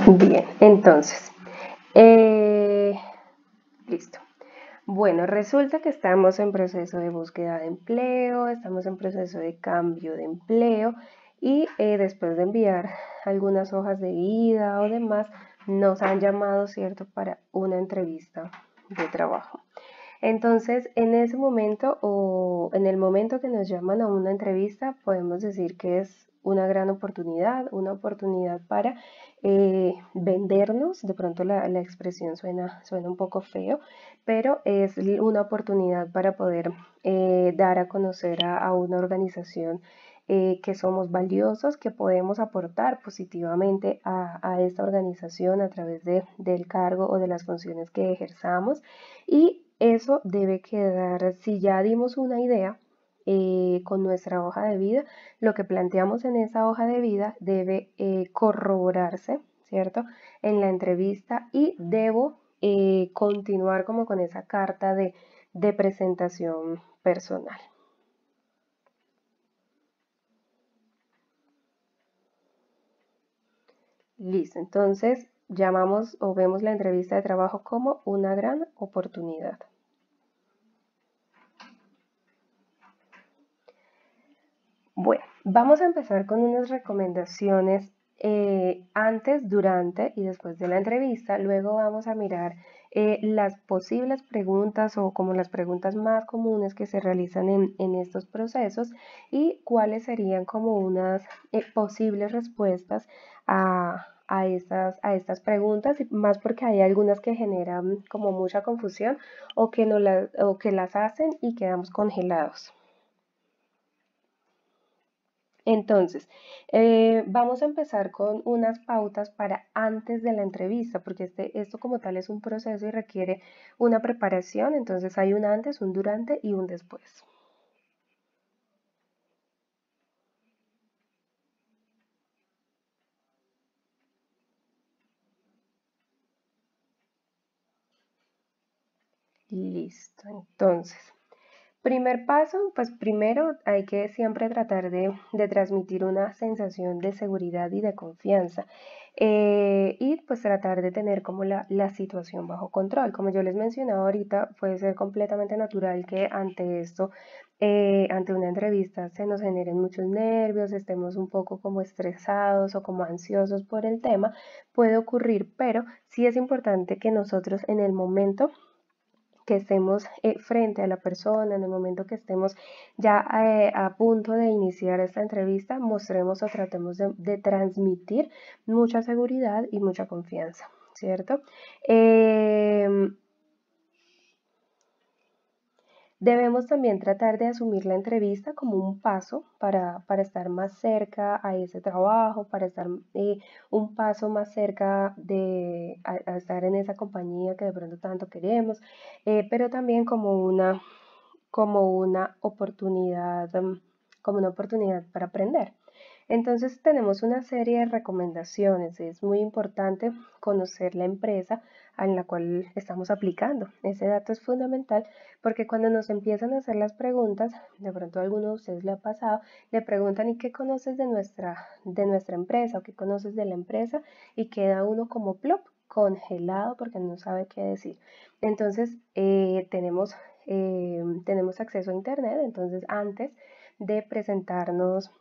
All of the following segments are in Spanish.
Bien, entonces, eh, listo. Bueno, resulta que estamos en proceso de búsqueda de empleo, estamos en proceso de cambio de empleo y después de enviar algunas hojas de vida o demás, nos han llamado, ¿cierto?, para una entrevista de trabajo. Entonces, en ese momento o en el momento que nos llaman a una entrevista, podemos decir que es una gran oportunidad, una oportunidad para vendernos. De pronto la expresión suena un poco feo, pero es una oportunidad para poder dar a conocer a una organización que somos valiosos, que podemos aportar positivamente a esta organización a través del cargo o de las funciones que ejerzamos. Y eso debe quedar, si ya dimos una idea con nuestra hoja de vida, lo que planteamos en esa hoja de vida debe corroborarse, ¿cierto?, en la entrevista y debo continuar como con esa carta de presentación personal. Listo, entonces llamamos o vemos la entrevista de trabajo como una gran oportunidad. Bueno, vamos a empezar con unas recomendaciones antes, durante y después de la entrevista. Luego vamos a mirar las posibles preguntas o como las preguntas más comunes que se realizan en estos procesos y cuáles serían como unas posibles respuestas a estas preguntas, y más porque hay algunas que generan como mucha confusión o que, no o que las hacen y quedamos congelados. Entonces, vamos a empezar con unas pautas para antes de la entrevista, porque esto como tal es un proceso y requiere una preparación, entonces hay un antes, un durante y un después. Listo, entonces, primer paso, pues primero hay que siempre tratar de transmitir una sensación de seguridad y de confianza y pues tratar de tener como la situación bajo control. Como yo les mencionaba ahorita, puede ser completamente natural que ante esto, ante una entrevista se nos generen muchos nervios, estemos un poco como estresados o como ansiosos por el tema, puede ocurrir, pero sí es importante que nosotros en el momento que estemos frente a la persona, en el momento que estemos ya a punto de iniciar esta entrevista, mostremos o tratemos de transmitir mucha seguridad y mucha confianza, ¿cierto? Debemos también tratar de asumir la entrevista como un paso para estar más cerca a ese trabajo, para estar un paso más cerca a estar en esa compañía que de pronto tanto queremos, pero también como una oportunidad, como una oportunidad para aprender. Entonces tenemos una serie de recomendaciones. Es muy importante conocer la empresa en la cual estamos aplicando. Ese dato es fundamental porque cuando nos empiezan a hacer las preguntas, de pronto a alguno de ustedes le ha pasado, le preguntan ¿y qué conoces de nuestra empresa o qué conoces de la empresa? Y queda uno como plop, congelado porque no sabe qué decir. Entonces tenemos acceso a internet, entonces antes de presentarnos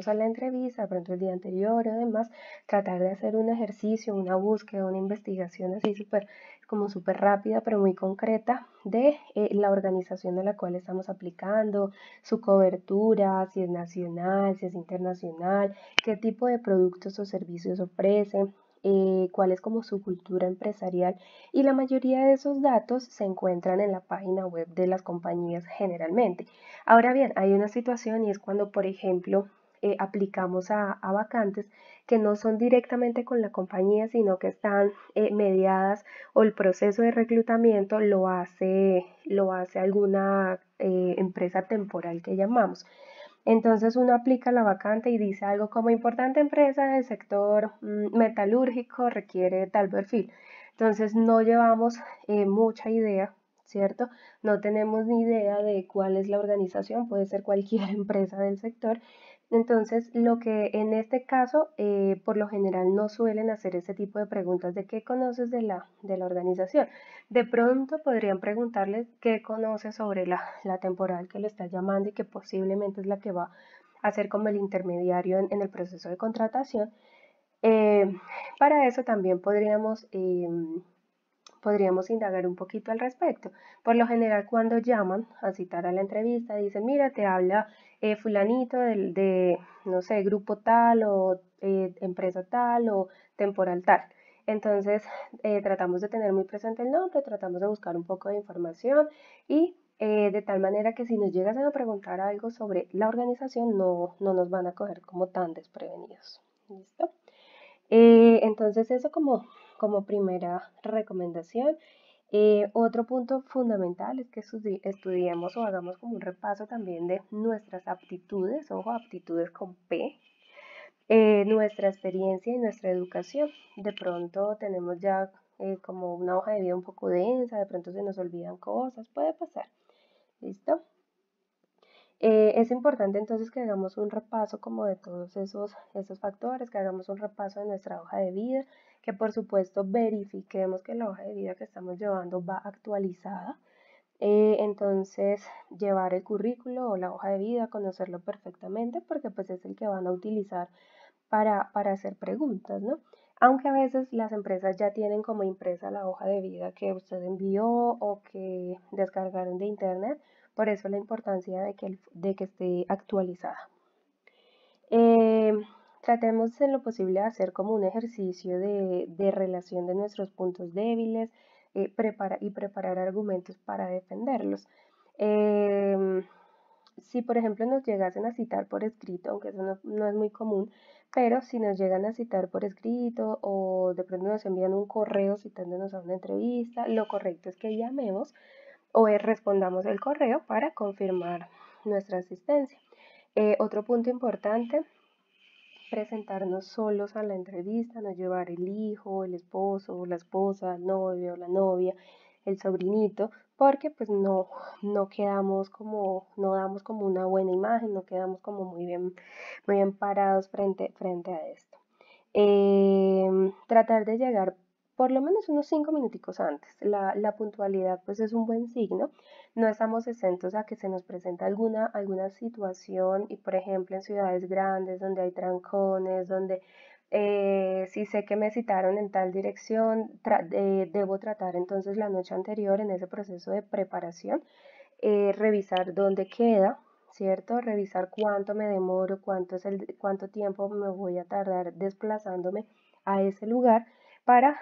a la entrevista, de pronto el día anterior o demás, tratar de hacer un ejercicio, una búsqueda, una investigación así súper rápida, pero muy concreta de la organización a la cual estamos aplicando, su cobertura, si es nacional, si es internacional, qué tipo de productos o servicios ofrece, cuál es como su cultura empresarial, y la mayoría de esos datos se encuentran en la página web de las compañías generalmente. Ahora bien, hay una situación y es cuando, por ejemplo, aplicamos a vacantes que no son directamente con la compañía, sino que están mediadas o el proceso de reclutamiento lo hace alguna empresa temporal que llamamos. Entonces uno aplica la vacante y dice algo como importante empresa del sector metalúrgico requiere tal perfil. Entonces no llevamos mucha idea, ¿cierto? No tenemos ni idea de cuál es la organización, puede ser cualquier empresa del sector, Entonces, lo que en este caso, por lo general, no suelen hacer ese tipo de preguntas de qué conoces de la organización. De pronto podrían preguntarles qué conoces sobre la temporal que le está llamando y que posiblemente es la que va a ser como el intermediario en el proceso de contratación. Eh, para eso también podríamos indagar un poquito al respecto. Por lo general, cuando llaman a citar a la entrevista, dicen, mira, te habla fulanito no sé, grupo tal o empresa tal o temporal tal. Entonces, tratamos de tener muy presente el nombre, tratamos de buscar un poco de información y de tal manera que si nos llegasen a preguntar algo sobre la organización, no nos van a coger como tan desprevenidos. ¿Listo? Entonces eso como primera recomendación. Otro punto fundamental es que estudiemos o hagamos como un repaso también de nuestras aptitudes, ojo, aptitudes con P, nuestra experiencia y nuestra educación. De pronto tenemos ya como una hoja de vida un poco densa, de pronto se nos olvidan cosas, puede pasar. ¿Listo? Es importante entonces que hagamos un repaso como de todos esos factores, que hagamos un repaso de nuestra hoja de vida, que por supuesto verifiquemos que la hoja de vida que estamos llevando va actualizada. Entonces, llevar el currículo o la hoja de vida, conocerlo perfectamente, porque pues es el que van a utilizar para hacer preguntas, ¿no? Aunque a veces las empresas ya tienen como impresa la hoja de vida que usted envió o que descargaron de internet, por eso la importancia de que esté actualizada. Eh, Tratemos en lo posible de hacer como un ejercicio de relación de nuestros puntos débiles y preparar argumentos para defenderlos. Em, si por ejemplo nos llegasen a citar por escrito, aunque eso no es muy común, pero si nos llegan a citar por escrito o de pronto nos envían un correo citándonos a una entrevista, lo correcto es que llamemos o respondamos el correo para confirmar nuestra asistencia. Otro punto importante, presentarnos solos a la entrevista, no llevar el hijo, el esposo, la esposa, el novio, la novia, el sobrinito, porque pues no quedamos como, no damos como una buena imagen, no quedamos como muy bien parados frente a esto. Tratar de llegar por lo menos unos 5 minuticos antes. La puntualidad pues es un buen signo. No estamos exentos a que se nos presente alguna situación y por ejemplo en ciudades grandes donde hay trancones, donde si sé que me citaron en tal dirección, debo tratar entonces la noche anterior en ese proceso de preparación, revisar dónde queda, ¿cierto? Revisar cuánto me demoro, cuánto tiempo me voy a tardar desplazándome a ese lugar para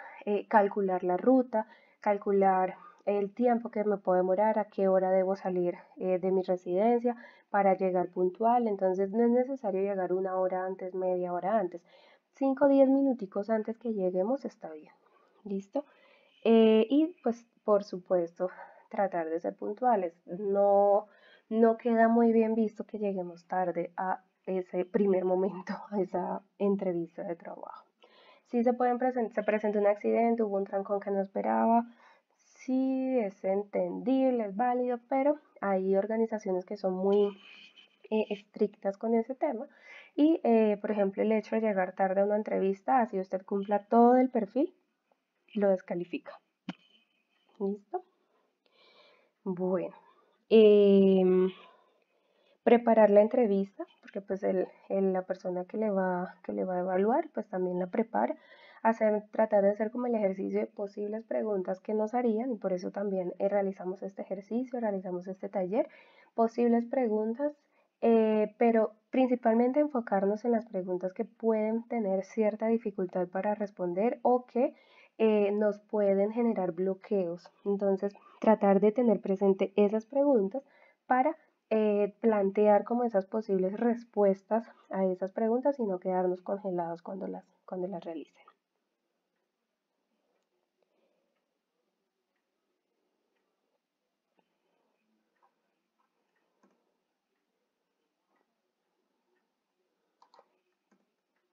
calcular la ruta, calcular el tiempo que me puedo demorar, a qué hora debo salir de mi residencia para llegar puntual. Entonces no es necesario llegar una hora antes, media hora antes. 5 o 10 minuticos antes que lleguemos está bien. ¿Listo? Y pues por supuesto tratar de ser puntuales. No queda muy bien visto que lleguemos tarde a ese primer momento, a esa entrevista de trabajo. Si se presenta un accidente, hubo un trancón que no esperaba, sí es entendible, es válido, pero hay organizaciones que son muy estrictas con ese tema y, por ejemplo, el hecho de llegar tarde a una entrevista, así usted cumpla todo el perfil, lo descalifica. ¿Listo? Bueno, em, preparar la entrevista, porque pues la persona que le va a evaluar, pues también la prepara. Tratar de hacer como el ejercicio de posibles preguntas que nos harían, y por eso también realizamos este ejercicio, realizamos este taller, posibles preguntas, pero principalmente enfocarnos en las preguntas que pueden tener cierta dificultad para responder o que nos pueden generar bloqueos. Entonces, tratar de tener presente esas preguntas para plantear como esas posibles respuestas a esas preguntas y no quedarnos congelados cuando las realicen.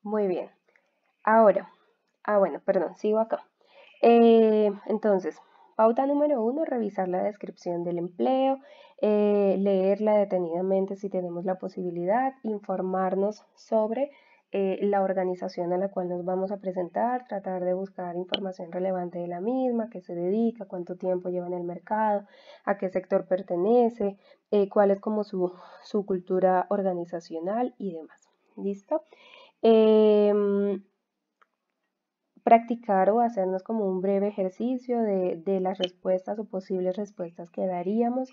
Muy bien. Ahora, bueno, perdón, sigo acá. Entonces, Pauta número 1, revisar la descripción del empleo, leerla detenidamente si tenemos la posibilidad, informarnos sobre la organización a la cual nos vamos a presentar, tratar de buscar información relevante de la misma, qué se dedica, cuánto tiempo lleva en el mercado, a qué sector pertenece, cuál es como su cultura organizacional y demás. ¿Listo? Practicar o hacernos como un breve ejercicio de las respuestas o posibles respuestas que daríamos.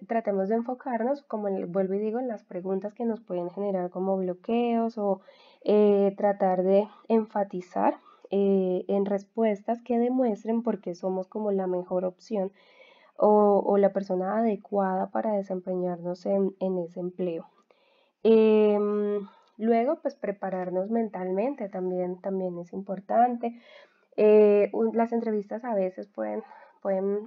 Tratemos de enfocarnos, como vuelvo y digo, en las preguntas que nos pueden generar como bloqueos o tratar de enfatizar en respuestas que demuestren por qué somos como la mejor opción o la persona adecuada para desempeñarnos en ese empleo. Luego, pues prepararnos mentalmente también es importante. Las entrevistas a veces pueden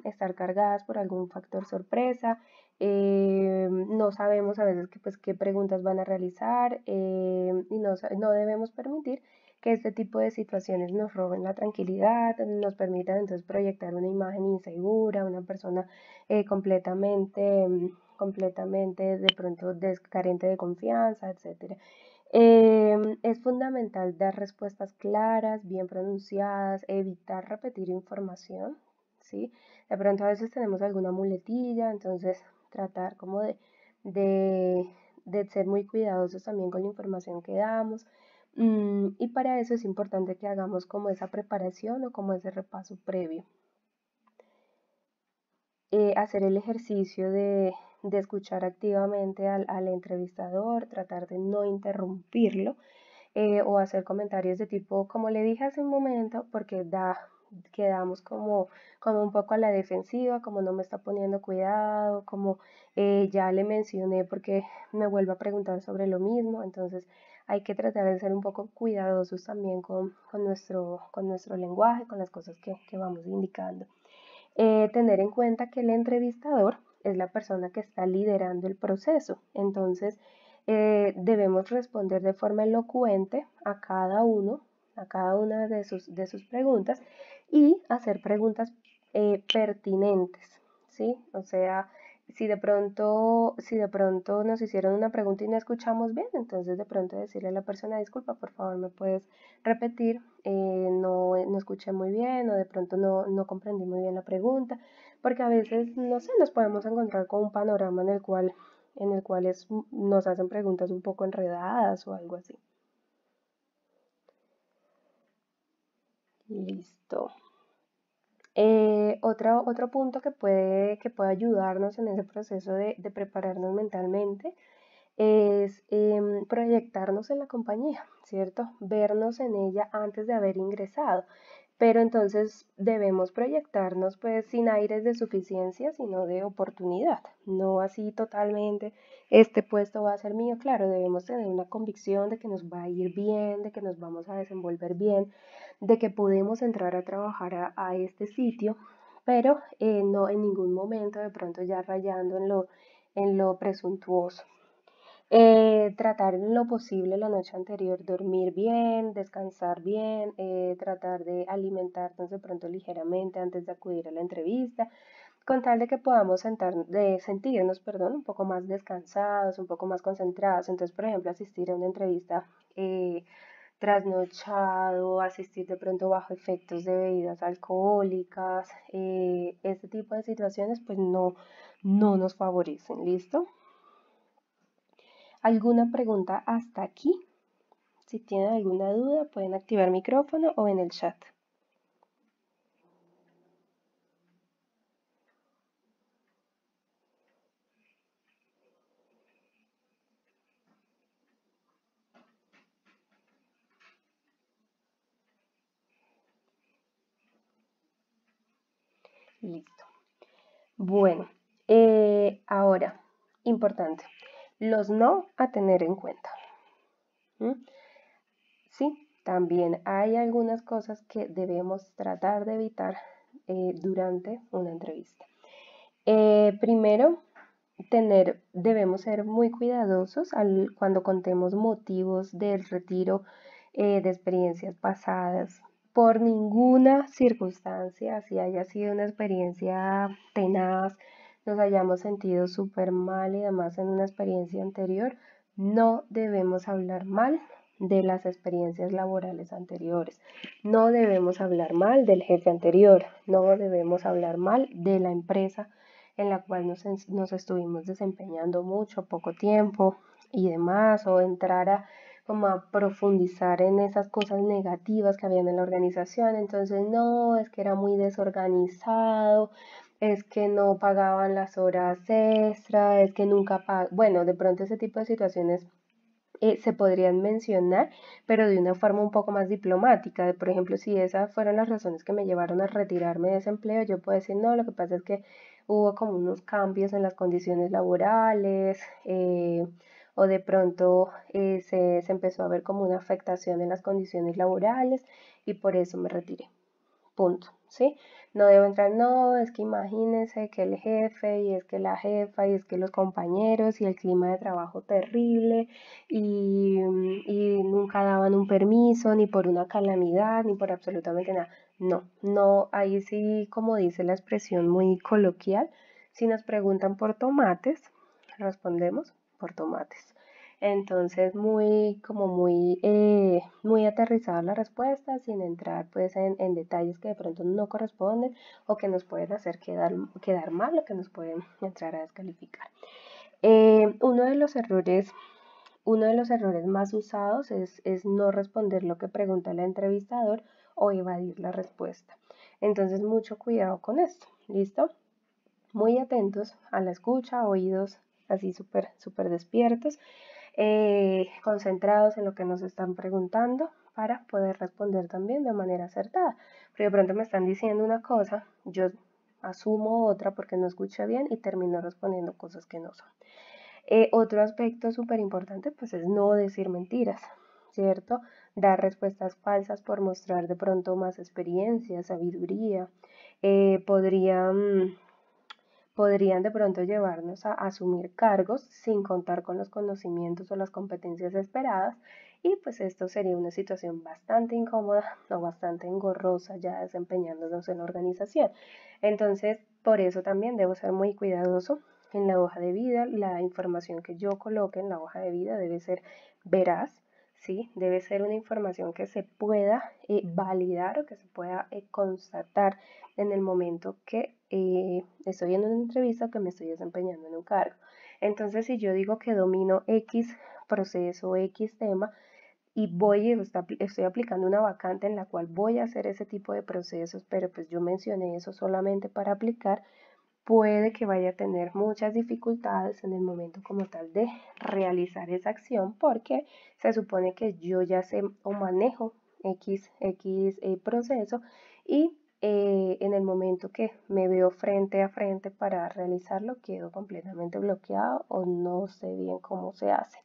estar cargadas por algún factor sorpresa. No sabemos a veces qué preguntas van a realizar y no debemos permitir que este tipo de situaciones nos roben la tranquilidad, nos permitan entonces proyectar una imagen insegura, una persona completamente de pronto carente de confianza, etc. Es fundamental dar respuestas claras, bien pronunciadas, evitar repetir información, ¿sí? De pronto a veces tenemos alguna muletilla, entonces tratar como de ser muy cuidadosos también con la información que damos. Y para eso es importante que hagamos como esa preparación o como ese repaso previo. Hacer el ejercicio de escuchar activamente al entrevistador, tratar de no interrumpirlo o hacer comentarios de tipo, como le dije hace un momento, porque quedamos como un poco a la defensiva, como no me está poniendo cuidado, como ya le mencioné porque me vuelve a preguntar sobre lo mismo, entonces hay que tratar de ser un poco cuidadosos también con nuestro lenguaje, con las cosas que vamos indicando. Tener en cuenta que el entrevistador es la persona que está liderando el proceso. Entonces, debemos responder de forma elocuente a cada una de sus preguntas y hacer preguntas pertinentes, ¿sí? O sea, si de pronto nos hicieron una pregunta y no escuchamos bien, entonces de pronto decirle a la persona, disculpa, por favor, ¿me puedes repetir? No escuché muy bien o de pronto no comprendí muy bien la pregunta, porque a veces, no sé, nos podemos encontrar con un panorama en el cual nos hacen preguntas un poco enredadas o algo así. Listo. Otro punto que puede ayudarnos en ese proceso de prepararnos mentalmente es proyectarnos en la compañía, ¿cierto? Vernos en ella antes de haber ingresado. Pero entonces debemos proyectarnos pues sin aires de suficiencia, sino de oportunidad, no así totalmente, este puesto va a ser mío. Claro, debemos tener una convicción de que nos va a ir bien, de que nos vamos a desenvolver bien, de que podemos entrar a trabajar a este sitio, pero no en ningún momento de pronto ya rayando en lo presuntuoso. Tratar en lo posible la noche anterior, dormir bien, descansar bien, tratar de alimentarnos de pronto ligeramente antes de acudir a la entrevista, con tal de que podamos sentirnos, un poco más descansados, un poco más concentrados. Entonces, por ejemplo, asistir a una entrevista trasnochado, asistir de pronto bajo efectos de bebidas alcohólicas, este tipo de situaciones pues no nos favorecen, ¿listo? ¿Alguna pregunta hasta aquí? Si tienen alguna duda, pueden activar micrófono o en el chat. Listo. Bueno, ahora, importante, los no a tener en cuenta. Sí, también hay algunas cosas que debemos tratar de evitar durante una entrevista. Primero, debemos ser muy cuidadosos cuando contemos motivos del retiro de experiencias pasadas, por ninguna circunstancia, así haya sido una experiencia tenaz, nos hayamos sentido súper mal y demás en una experiencia anterior, no debemos hablar mal de las experiencias laborales anteriores, no debemos hablar mal del jefe anterior, no debemos hablar mal de la empresa en la cual nos estuvimos desempeñando mucho, poco tiempo y demás, o entrar a como a profundizar en esas cosas negativas que habían en la organización. Entonces, no, es que era muy desorganizado, es que no pagaban las horas extra, es que nunca pagaban. Bueno, de pronto ese tipo de situaciones se podrían mencionar, pero de una forma un poco más diplomática. Por ejemplo, si esas fueron las razones que me llevaron a retirarme de ese empleo, yo puedo decir, no, lo que pasa es que hubo como unos cambios en las condiciones laborales, o de pronto se empezó a ver como una afectación en las condiciones laborales y por eso me retiré. Punto, ¿sí? No debo entrar, no, es que imagínense que el jefe y es que la jefa y es que los compañeros y el clima de trabajo terrible y nunca daban un permiso ni por una calamidad ni por absolutamente nada. No, no, ahí sí, como dice la expresión muy coloquial, si nos preguntan por tomates, respondemos por tomates. Entonces, muy aterrizada la respuesta, sin entrar pues en detalles que de pronto no corresponden o que nos pueden hacer quedar mal o que nos pueden entrar a descalificar. Uno de los errores más usados es no responder lo que pregunta el entrevistador o evadir la respuesta. Entonces, mucho cuidado con esto, ¿listo? Muy atentos a la escucha, oídos así súper despiertos, concentrados en lo que nos están preguntando para poder responder también de manera acertada. Pero de pronto me están diciendo una cosa, yo asumo otra porque no escuché bien y termino respondiendo cosas que no son. Otro aspecto súper importante pues es no decir mentiras, ¿cierto? Dar respuestas falsas por mostrar de pronto más experiencia, sabiduría. Podrían de pronto llevarnos a asumir cargos sin contar con los conocimientos o las competencias esperadas y pues esto sería una situación bastante incómoda o bastante engorrosa ya desempeñándonos en la organización. Entonces, por eso también debo ser muy cuidadoso en la hoja de vida. La información que yo coloque en la hoja de vida debe ser veraz, ¿sí? Debe ser una información que se pueda validar o que se pueda constatar en el momento que estoy en una entrevista o que me estoy desempeñando en un cargo. Entonces, si yo digo que domino X proceso, X tema, y estoy aplicando una vacante en la cual voy a hacer ese tipo de procesos, pero pues yo mencioné eso solamente para aplicar, puede que vaya a tener muchas dificultades en el momento como tal de realizar esa acción porque se supone que yo ya sé o manejo X proceso y en el momento que me veo frente a frente para realizarlo quedo completamente bloqueado o no sé bien cómo se hace.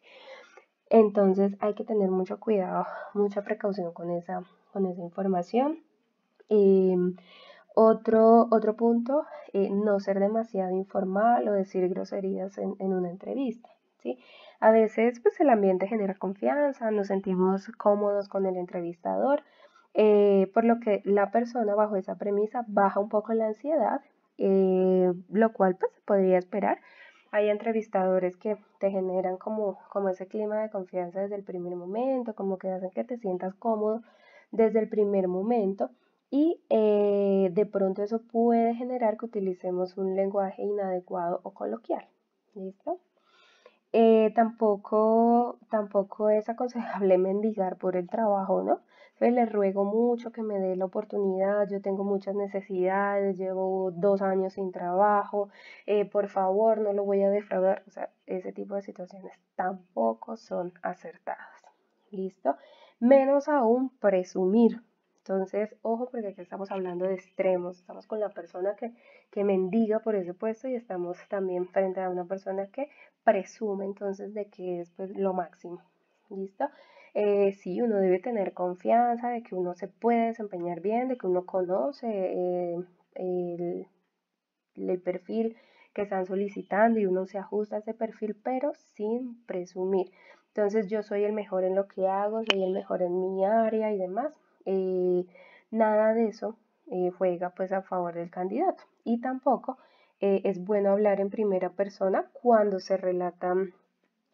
Entonces hay que tener mucho cuidado, mucha precaución con esa información. Otro punto, no ser demasiado informal o decir groserías en una entrevista, ¿sí? A veces pues el ambiente genera confianza, nos sentimos cómodos con el entrevistador, por lo que la persona bajo esa premisa baja un poco la ansiedad, lo cual pues podría esperar. Hay entrevistadores que te generan como ese clima de confianza desde el primer momento, como que hacen que te sientas cómodo desde el primer momento y de pronto eso puede generar que utilicemos un lenguaje inadecuado o coloquial. ¿Listo? Tampoco es aconsejable mendigar por el trabajo, ¿no? Entonces les ruego mucho que me dé la oportunidad, yo tengo muchas necesidades, llevo 2 años sin trabajo, por favor, no lo voy a defraudar. O sea, ese tipo de situaciones tampoco son acertadas. ¿Listo? Menos aún presumir. Entonces, ojo, porque aquí estamos hablando de extremos, estamos con la persona que mendiga por ese puesto y estamos también frente a una persona que presume entonces de que es pues, lo máximo. ¿Listo? Sí, uno debe tener confianza de que uno se puede desempeñar bien, de que uno conoce el perfil que están solicitando y uno se ajusta a ese perfil, pero sin presumir. Entonces yo soy el mejor en lo que hago, soy el mejor en mi área y demás. nada de eso juega pues a favor del candidato. Y tampoco es bueno hablar en primera persona cuando se relatan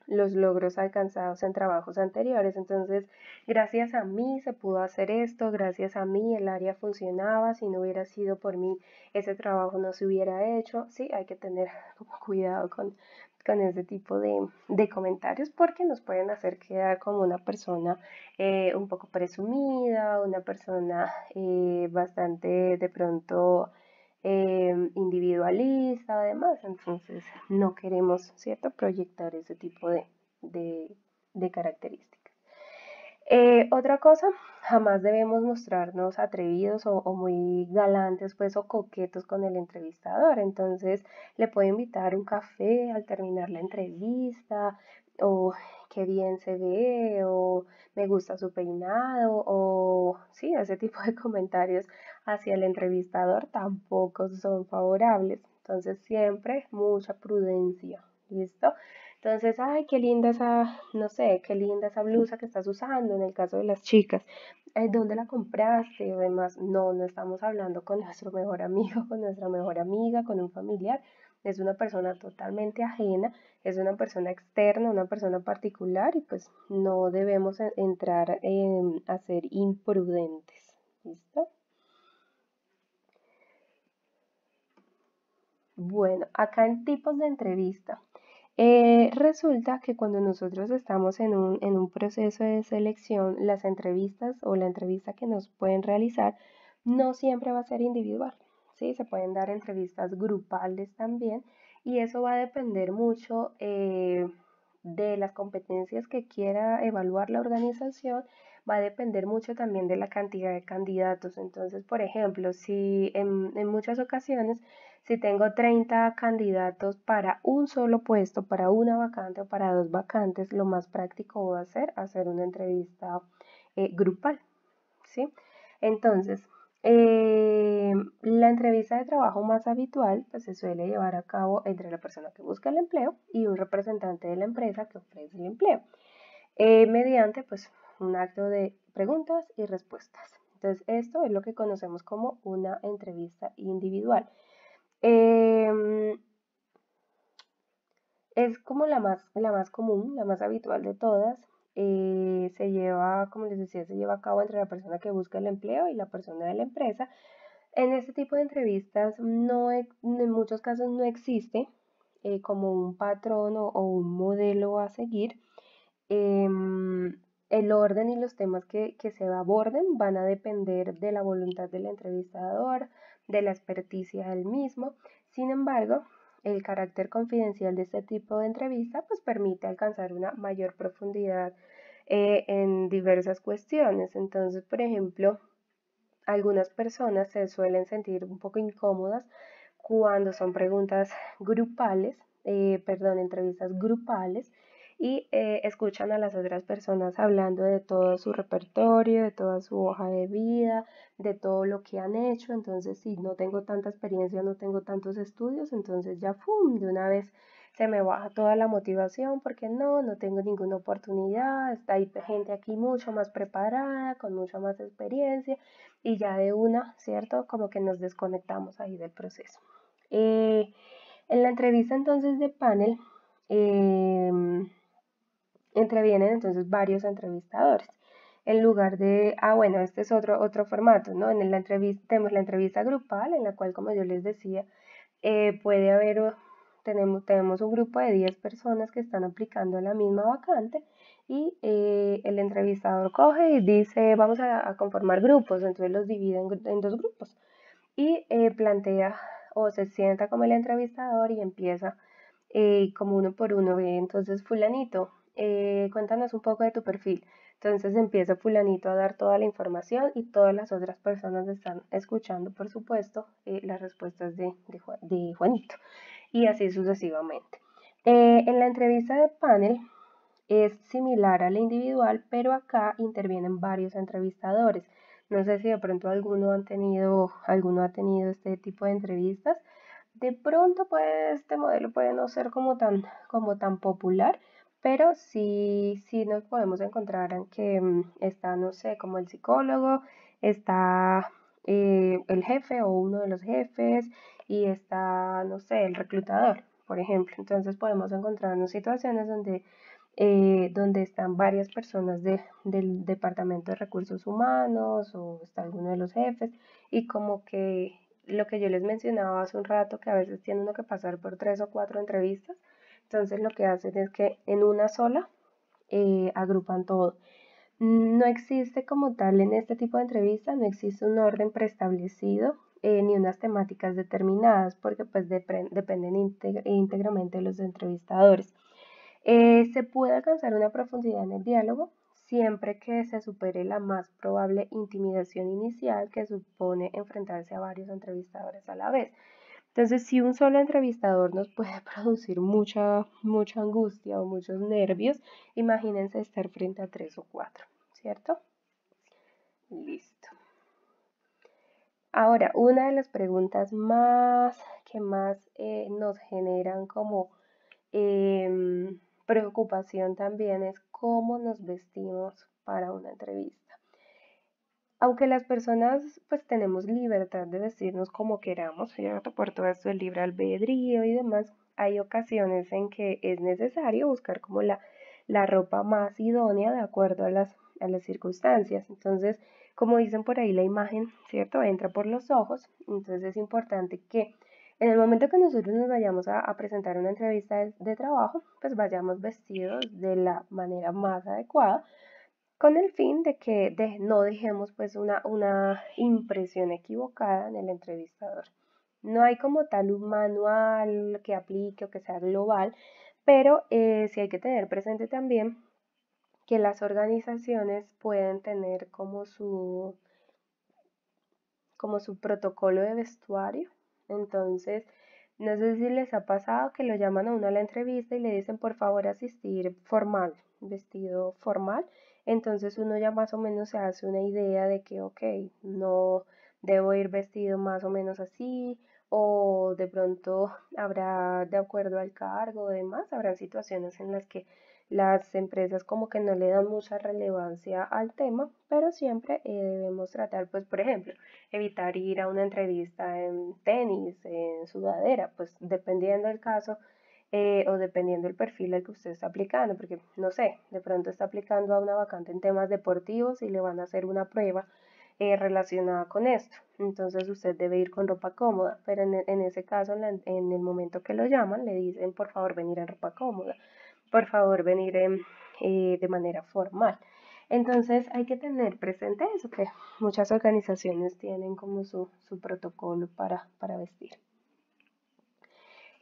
los logros alcanzados en trabajos anteriores. Entonces, gracias a mí se pudo hacer esto, gracias a mí el área funcionaba, si no hubiera sido por mí ese trabajo no se hubiera hecho. Sí, hay que tener como cuidado con ese tipo de comentarios porque nos pueden hacer quedar como una persona un poco presumida, una persona bastante de pronto individualista, además, entonces no queremos, ¿cierto?, proyectar ese tipo de, de características. Otra cosa, jamás debemos mostrarnos atrevidos o muy galantes, pues, o coquetos con el entrevistador. Entonces, le puede invitar un café al terminar la entrevista, o qué bien se ve, o me gusta su peinado, o sí, ese tipo de comentarios hacia el entrevistador tampoco son favorables. Entonces, siempre mucha prudencia. ¿Listo? Entonces, ay, qué linda esa, no sé, qué linda esa blusa que estás usando en el caso de las chicas. ¿Dónde la compraste? O demás, no, no estamos hablando con nuestro mejor amigo, con nuestra mejor amiga, con un familiar. Es una persona totalmente ajena, es una persona externa, una persona particular y pues no debemos entrar a ser imprudentes. ¿Listo? Bueno, acá en tipos de entrevista. Resulta que cuando nosotros estamos en un proceso de selección, las entrevistas o la entrevista que nos pueden realizar no siempre va a ser individual, ¿sí? Se pueden dar entrevistas grupales también y eso va a depender mucho de las competencias que quiera evaluar la organización, va a depender mucho también de la cantidad de candidatos. Entonces, por ejemplo, si en muchas ocasiones si tengo 30 candidatos para un solo puesto, para una vacante o para dos vacantes, lo más práctico va a ser hacer una entrevista grupal, ¿sí? Entonces, la entrevista de trabajo más habitual pues, se suele llevar a cabo entre la persona que busca el empleo y un representante de la empresa que ofrece el empleo, mediante pues, un acto de preguntas y respuestas. Entonces, esto es lo que conocemos como una entrevista individual. Em, es como la más común, la más habitual de todas. Se lleva, como les decía, se lleva a cabo entre la persona que busca el empleo y la persona de la empresa. En este tipo de entrevistas en muchos casos no existe como un patrón o un modelo a seguir. El orden y los temas que se aborden van a depender de la voluntad del entrevistador, de la experticia del mismo. Sin embargo, el carácter confidencial de este tipo de entrevista pues permite alcanzar una mayor profundidad en diversas cuestiones. Entonces, por ejemplo, algunas personas se suelen sentir un poco incómodas cuando son preguntas grupales, perdón, entrevistas grupales y escuchan a las otras personas hablando de todo su repertorio, de toda su hoja de vida, de todo lo que han hecho. Entonces, si no tengo tanta experiencia, no tengo tantos estudios, entonces ya, ¡fum!, de una vez se me baja toda la motivación porque no tengo ninguna oportunidad, hay gente aquí mucho más preparada, con mucha más experiencia y ya de una, ¿cierto? Como que nos desconectamos ahí del proceso. En la entrevista entonces de panel, eh, entrevienen entonces varios entrevistadores. En lugar de, bueno, este es otro formato, ¿no? En la entrevista, tenemos la entrevista grupal, en la cual, como yo les decía, puede haber, tenemos un grupo de 10 personas que están aplicando la misma vacante y el entrevistador coge y dice, vamos a conformar grupos, entonces los divide en dos grupos y plantea o se sienta como el entrevistador y empieza como uno por uno. Entonces, fulanito, cuéntanos un poco de tu perfil. Entonces empieza fulanito a dar toda la información y todas las otras personas están escuchando, por supuesto, las respuestas de Juanito y así sucesivamente. En la entrevista de panel es similar a la individual, pero acá intervienen varios entrevistadores. No sé si de pronto alguno ha tenido este tipo de entrevistas. De pronto, pues, este modelo puede no ser como tan popular, pero sí nos podemos encontrar en que está, no sé, como el psicólogo, está el jefe o uno de los jefes y está, no sé, el reclutador, por ejemplo. Entonces podemos encontrarnos situaciones donde están varias personas del Departamento de Recursos Humanos o está alguno de los jefes y como que lo que yo les mencionaba hace un rato, que a veces tiene uno que pasar por 3 o 4 entrevistas, entonces lo que hacen es que en una sola agrupan todo. No existe como tal en este tipo de entrevistas, no existe un orden preestablecido ni unas temáticas determinadas porque pues dependen íntegramente de los entrevistadores. Se puede alcanzar una profundidad en el diálogo siempre que se supere la más probable intimidación inicial que supone enfrentarse a varios entrevistadores a la vez. Entonces, si un solo entrevistador nos puede producir mucha angustia o muchos nervios, imagínense estar frente a 3 o 4, ¿cierto? Listo. Ahora, una de las preguntas que más nos generan como preocupación también es cómo nos vestimos para una entrevista. Aunque las personas pues tenemos libertad de vestirnos como queramos, ¿cierto? Por todo esto del libre albedrío y demás, hay ocasiones en que es necesario buscar como la ropa más idónea de acuerdo a las circunstancias. Entonces, como dicen por ahí, la imagen, ¿cierto? Entra por los ojos. Entonces es importante que en el momento que nosotros nos vayamos a presentar una entrevista de trabajo, pues vayamos vestidos de la manera más adecuada con el fin de que no dejemos pues una impresión equivocada en el entrevistador. No hay como tal un manual que aplique o que sea global, pero sí hay que tener presente también que las organizaciones pueden tener como su protocolo de vestuario. Entonces, no sé si les ha pasado que lo llaman a uno a la entrevista y le dicen por favor asistir formal, vestido formal. Entonces uno ya más o menos se hace una idea de que, ok, no debo ir vestido más o menos así, o de pronto habrá, de acuerdo al cargo o demás, habrá situaciones en las que las empresas como que no le dan mucha relevancia al tema, pero siempre debemos tratar, pues, por ejemplo, evitar ir a una entrevista en tenis, en sudadera, pues dependiendo del caso o dependiendo del perfil al que usted está aplicando, porque no sé, de pronto está aplicando a una vacante en temas deportivos y le van a hacer una prueba relacionada con esto. Entonces usted debe ir con ropa cómoda, pero en ese caso, en el momento que lo llaman, le dicen por favor venir en ropa cómoda, por favor venir de manera formal. Entonces hay que tener presente eso, que muchas organizaciones tienen como su protocolo para vestir.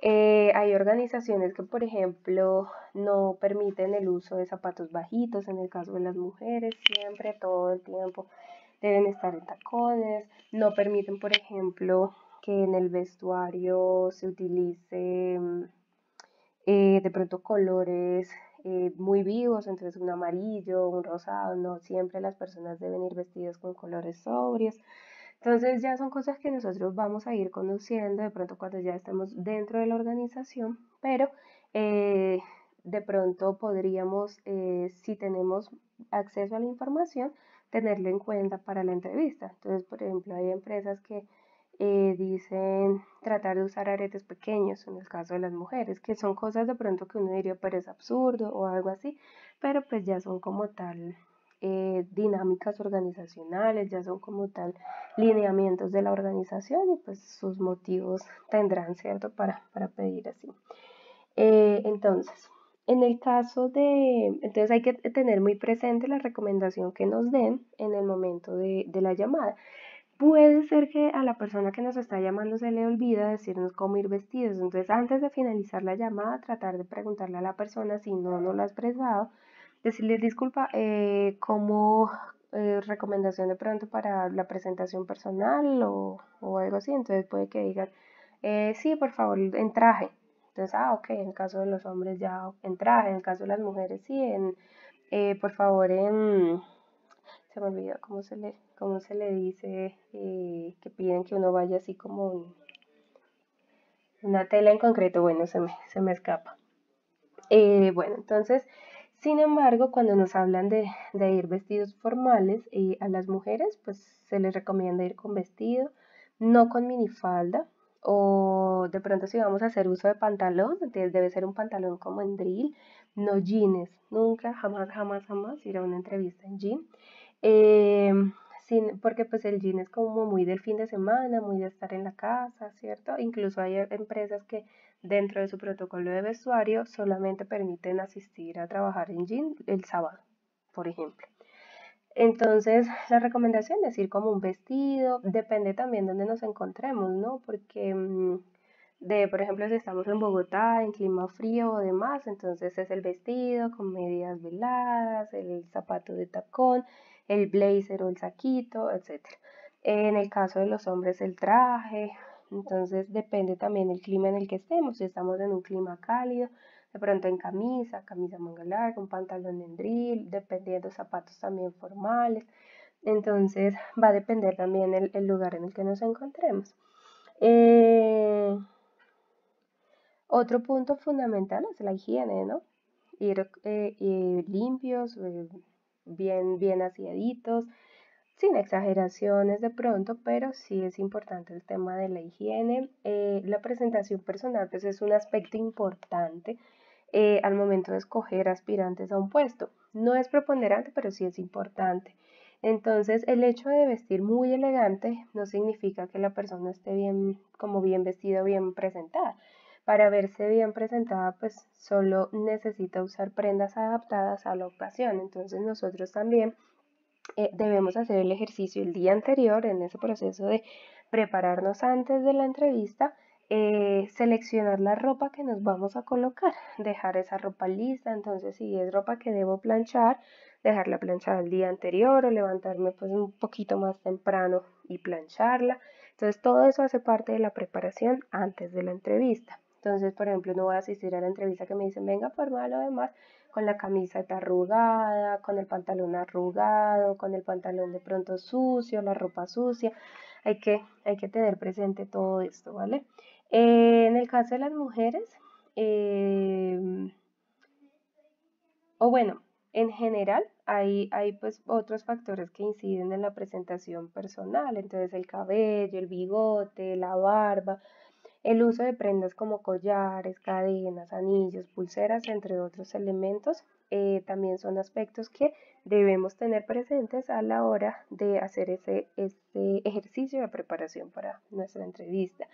Hay organizaciones que, por ejemplo, no permiten el uso de zapatos bajitos. En el caso de las mujeres, siempre, todo el tiempo, deben estar en tacones. No permiten, por ejemplo, que en el vestuario se utilice de pronto colores muy vivos, entonces un amarillo, un rosado. No siempre las personas deben ir vestidas con colores sobrios. Entonces ya son cosas que nosotros vamos a ir conociendo de pronto cuando ya estemos dentro de la organización, pero de pronto podríamos, si tenemos acceso a la información, tenerlo en cuenta para la entrevista. Entonces, por ejemplo, hay empresas que dicen tratar de usar aretes pequeños en el caso de las mujeres, que son cosas de pronto que uno diría, pero es absurdo o algo así, pero pues ya son como tal dinámicas organizacionales, ya son como tal lineamientos de la organización y pues sus motivos tendrán, ¿cierto?, para pedir así. Entonces, en el caso entonces hay que tener muy presente la recomendación que nos den en el momento de la llamada. Puede ser que a la persona que nos está llamando se le olvida decirnos cómo ir vestidos. Entonces, antes de finalizar la llamada, tratar de preguntarle a la persona si no lo ha expresado, decirle disculpa, como recomendación de pronto para la presentación personal o algo así. Entonces, puede que digan, sí, por favor, en traje. Entonces, ok, en el caso de los hombres ya en traje, en el caso de las mujeres sí, por favor, se me olvidó cómo se le dice que piden que uno vaya así como una tela en concreto, bueno, se me escapa. Bueno, entonces Sin embargo, cuando nos hablan de ir vestidos formales, a las mujeres pues se les recomienda ir con vestido, no con minifalda, o de pronto si vamos a hacer uso de pantalón, entonces debe ser un pantalón como en drill, no jeans, nunca, jamás, jamás, jamás ir a una entrevista en jean. Eh, Porque pues el jean es como muy del fin de semana, muy de estar en la casa, ¿cierto? Incluso hay empresas que dentro de su protocolo de vestuario solamente permiten asistir a trabajar en jean el sábado, por ejemplo. Entonces, la recomendación es ir como un vestido, depende también de dónde nos encontremos, ¿no? Porque por ejemplo, si estamos en Bogotá, en clima frío o demás, entonces es el vestido con medias veladas, el zapato de tacón, el blazer o el saquito, etc. En el caso de los hombres, el traje. Entonces depende también el clima en el que estemos. Si estamos en un clima cálido, de pronto en camisa, camisa manga larga, un pantalón en drill, dependiendo zapatos también formales. Entonces va a depender también el lugar en el que nos encontremos. Eh, Otro punto fundamental es la higiene, ¿no? Ir limpios, bien aseaditos, sin exageraciones de pronto, pero sí es importante el tema de la higiene. La presentación personal pues es un aspecto importante al momento de escoger aspirantes a un puesto. No es preponderante, pero sí es importante. Entonces, el hecho de vestir muy elegante no significa que la persona esté bien, como bien vestida o bien presentada. Para verse bien presentada, pues solo necesita usar prendas adaptadas a la ocasión. Entonces, nosotros también debemos hacer el ejercicio el día anterior en ese proceso de prepararnos antes de la entrevista, seleccionar la ropa que nos vamos a colocar, dejar esa ropa lista. Entonces si es ropa que debo planchar, dejarla planchada el día anterior o levantarme pues un poquito más temprano y plancharla. Entonces todo eso hace parte de la preparación antes de la entrevista. Entonces, por ejemplo, no voy a asistir a la entrevista que me dicen, venga, formal o demás, con la camiseta arrugada, con el pantalón arrugado, con el pantalón de pronto sucio, la ropa sucia. Hay que tener presente todo esto, ¿vale? En el caso de las mujeres, eh, o bueno, en general hay pues otros factores que inciden en la presentación personal, entonces el cabello, el bigote, la barba, el uso de prendas como collares, cadenas, anillos, pulseras, entre otros elementos, también son aspectos que debemos tener presentes a la hora de hacer ese ejercicio de preparación para nuestra entrevista.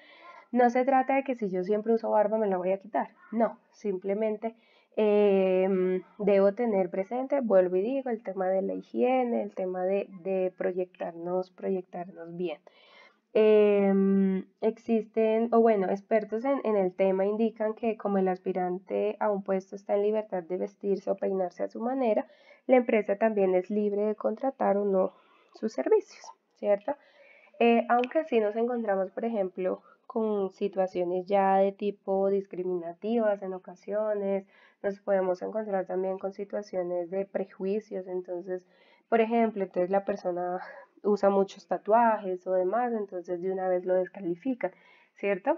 No se trata de que si yo siempre uso barba me la voy a quitar, no, simplemente debo tener presente, vuelvo y digo, el tema de la higiene, el tema de proyectarnos bien. Existen, o bueno, expertos en el tema indican que como el aspirante a un puesto está en libertad de vestirse o peinarse a su manera, la empresa también es libre de contratar o no sus servicios, ¿cierto? Aunque sí nos encontramos, por ejemplo, con situaciones ya de tipo discriminativas en ocasiones, nos podemos encontrar también con situaciones de prejuicios. Entonces, por ejemplo, entonces la persona usa muchos tatuajes o demás, entonces de una vez lo descalifican, ¿cierto?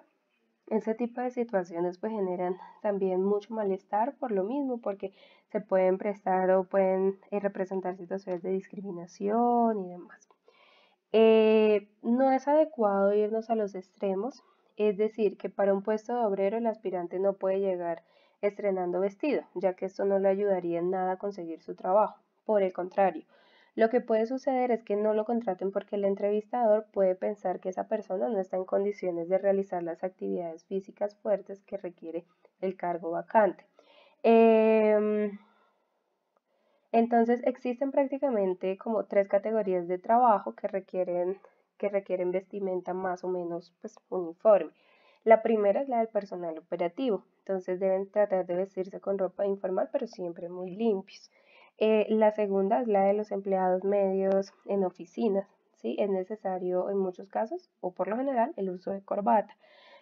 Ese tipo de situaciones pues generan también mucho malestar por lo mismo, porque se pueden prestar o pueden representar situaciones de discriminación y demás. No es adecuado irnos a los extremos, es decir, que para un puesto de obrero el aspirante no puede llegar estrenando vestido, ya que esto no le ayudaría en nada a conseguir su trabajo. Por el contrario, lo que puede suceder es que no lo contraten porque el entrevistador puede pensar que esa persona no está en condiciones de realizar las actividades físicas fuertes que requiere el cargo vacante. Em, entonces existen prácticamente como tres categorías de trabajo que requieren vestimenta más o menos pues, uniforme. La primera es la del personal operativo, entonces deben tratar de vestirse con ropa informal pero siempre muy limpios. La segunda es la de los empleados medios en oficinas, ¿sí? Es necesario en muchos casos o por lo general el uso de corbata.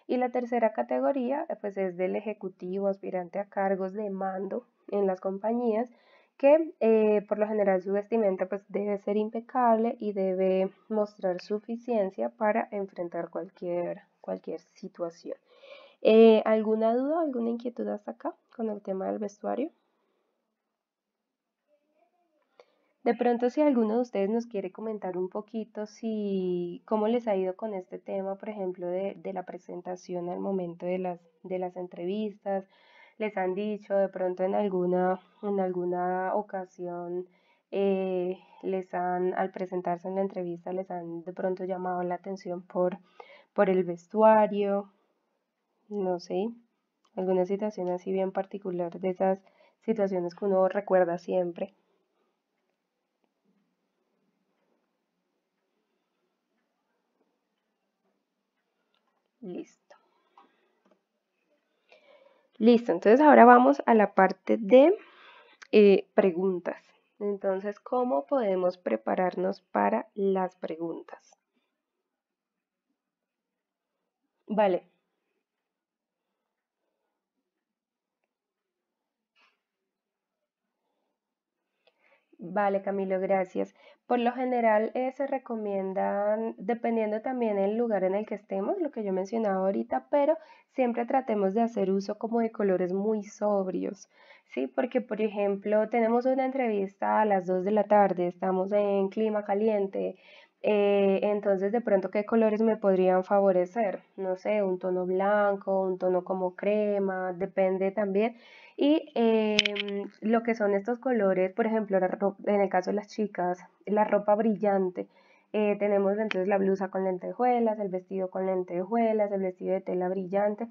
Y la tercera categoría pues es del ejecutivo aspirante a cargos de mando en las compañías que por lo general su vestimenta pues debe ser impecable y debe mostrar suficiencia para enfrentar cualquier situación. ¿Alguna duda, alguna inquietud hasta acá con el tema del vestuario? De pronto, si alguno de ustedes nos quiere comentar un poquito cómo les ha ido con este tema, por ejemplo, de la presentación al momento de las entrevistas, les han dicho de pronto en alguna ocasión, al presentarse en la entrevista, les han de pronto llamado la atención por el vestuario, no sé, alguna situación así bien particular de esas situaciones que uno recuerda siempre. Listo. Listo, entonces ahora vamos a la parte de preguntas. Entonces, ¿cómo podemos prepararnos para las preguntas? Vale, vale, Camilo, gracias. Por lo general, se recomiendan, dependiendo también el lugar en el que estemos, lo que yo mencionaba ahorita, pero siempre tratemos de hacer uso como de colores muy sobrios, ¿sí? Porque, por ejemplo, tenemos una entrevista a las 2 de la tarde, estamos en clima caliente, entonces de pronto, ¿qué colores me podrían favorecer? No sé, un tono blanco, un tono como crema, depende también. Y lo que son estos colores, por ejemplo, en el caso de las chicas, la ropa brillante. Tenemos entonces la blusa con lentejuelas, el vestido con lentejuelas, el vestido de tela brillante.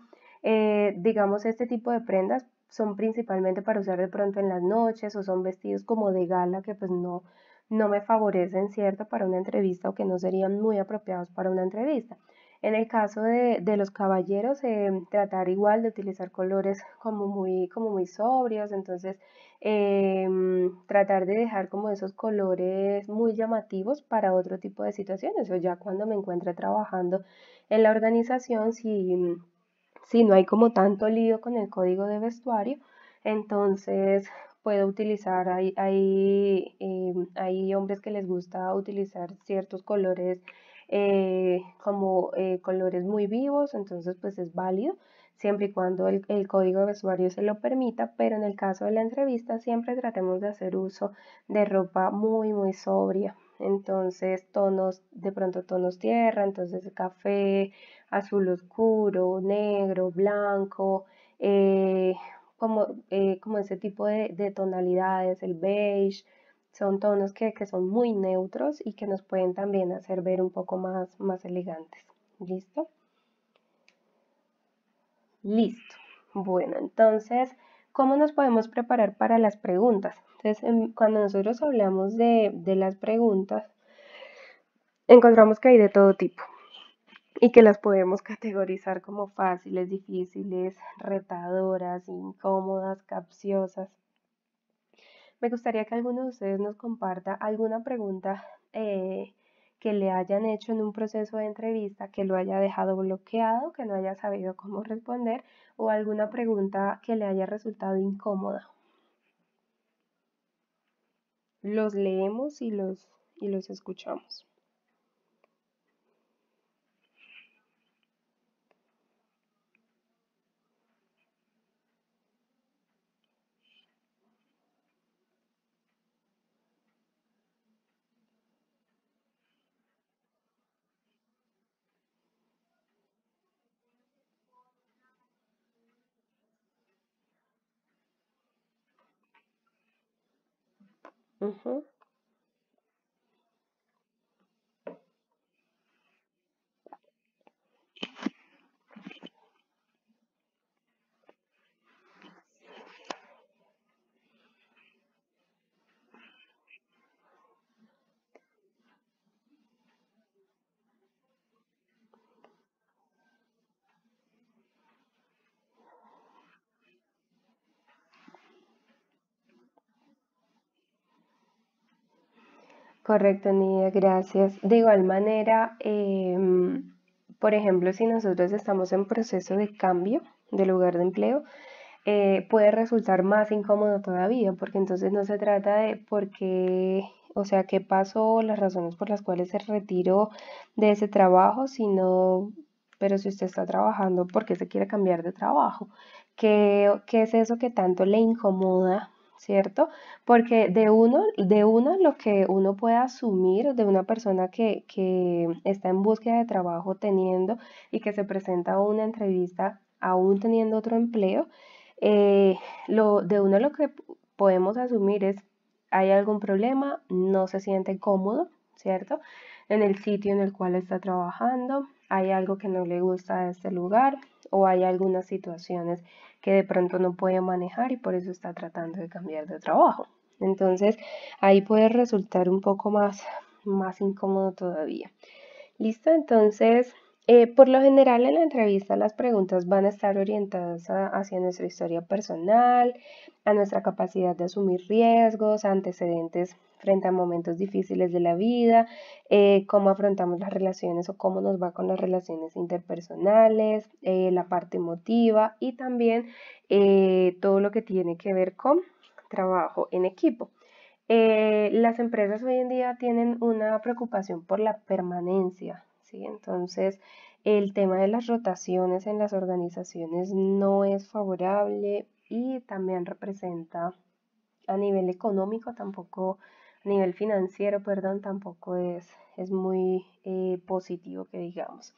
Digamos, este tipo de prendas son principalmente para usar de pronto en las noches o son vestidos como de gala que pues no me favorecen, ¿cierto? Para una entrevista o que no serían muy apropiados para una entrevista. En el caso de los caballeros, tratar igual de utilizar colores como muy sobrios, entonces tratar de dejar como esos colores muy llamativos para otro tipo de situaciones, o ya cuando me encuentre trabajando en la organización, si no hay como tanto lío con el código de vestuario, entonces puedo utilizar, hay hombres que les gusta utilizar ciertos colores como colores muy vivos, entonces pues es válido siempre y cuando el código de vestuario se lo permita, pero en el caso de la entrevista siempre tratemos de hacer uso de ropa muy sobria. Entonces tonos, de pronto tonos tierra, entonces café, azul oscuro, negro, blanco, eh, como ese tipo de tonalidades, el beige, son tonos que son muy neutros y que nos pueden también hacer ver un poco más elegantes. ¿Listo? Listo. Bueno, entonces, ¿cómo nos podemos preparar para las preguntas? Entonces, cuando nosotros hablamos de las preguntas, encontramos que hay de todo tipo y que las podemos categorizar como fáciles, difíciles, retadoras, incómodas, capciosas. Me gustaría que alguno de ustedes nos comparta alguna pregunta que le hayan hecho en un proceso de entrevista, que lo haya dejado bloqueado, que no haya sabido cómo responder, o alguna pregunta que le haya resultado incómoda. Los leemos y los escuchamos. Ujú. Correcto, Nidia, gracias. De igual manera, por ejemplo, si nosotros estamos en proceso de cambio de lugar de empleo, puede resultar más incómodo todavía, porque entonces no se trata de por qué, o sea, qué pasó, las razones por las cuales se retiró de ese trabajo, sino, pero si usted está trabajando, ¿por qué se quiere cambiar de trabajo? ¿Qué es eso que tanto le incomoda? ¿cierto? Porque de uno lo que uno puede asumir de una persona que está en búsqueda de trabajo teniendo y que se presenta a una entrevista aún teniendo otro empleo, eh, de uno lo que podemos asumir es, hay algún problema, no se siente cómodo, ¿cierto? En el sitio en el cual está trabajando, hay algo que no le gusta de este lugar o hay algunas situaciones que de pronto no puede manejar y por eso está tratando de cambiar de trabajo. Entonces ahí puede resultar un poco más incómodo todavía. ¿Listo? Entonces, por lo general en la entrevista las preguntas van a estar orientadas hacia nuestra historia personal, a nuestra capacidad de asumir riesgos, antecedentes frente a momentos difíciles de la vida, cómo afrontamos las relaciones o cómo nos va con las relaciones interpersonales, la parte emotiva y también todo lo que tiene que ver con trabajo en equipo. Las empresas hoy en día tienen una preocupación por la permanencia, ¿sí? Entonces, el tema de las rotaciones en las organizaciones no es favorable y también representa a nivel económico, tampoco, a nivel financiero, perdón, tampoco es muy positivo que digamos.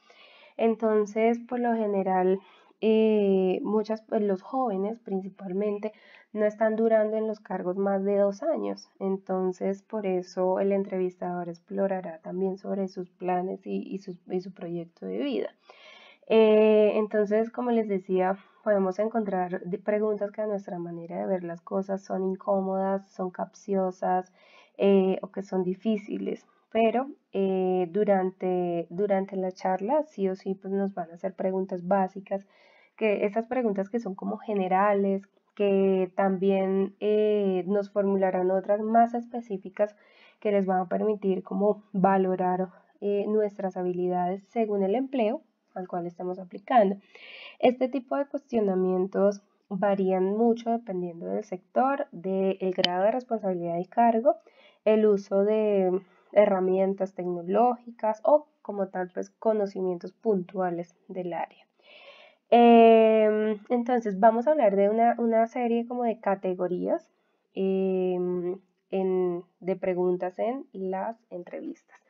Entonces, por lo general, pues, los jóvenes principalmente no están durando en los cargos más de 2 años. Entonces, por eso el entrevistador explorará también sobre sus planes y su proyecto de vida. Entonces, como les decía, podemos encontrar preguntas que a nuestra manera de ver las cosas son incómodas, son capciosas o que son difíciles, pero durante la charla sí o sí pues nos van a hacer preguntas básicas, que esas preguntas que son como generales, que también nos formularán otras más específicas que les van a permitir como valorar nuestras habilidades según el empleo al cual estamos aplicando. Este tipo de cuestionamientos varían mucho dependiendo del sector, del grado de responsabilidad y cargo, el uso de herramientas tecnológicas o como tal pues conocimientos puntuales del área. Entonces vamos a hablar de una serie como de categorías de preguntas en las entrevistas.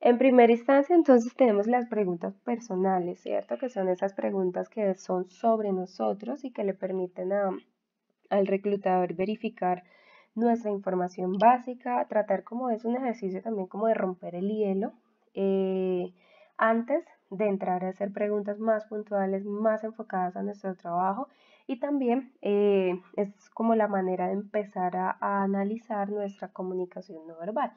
En primera instancia, entonces tenemos las preguntas personales, ¿cierto? Que son esas preguntas que son sobre nosotros y que le permiten al reclutador verificar nuestra información básica, tratar como es un ejercicio también como de romper el hielo antes de entrar a hacer preguntas más puntuales, más enfocadas a nuestro trabajo y también es como la manera de empezar a analizar nuestra comunicación no verbal.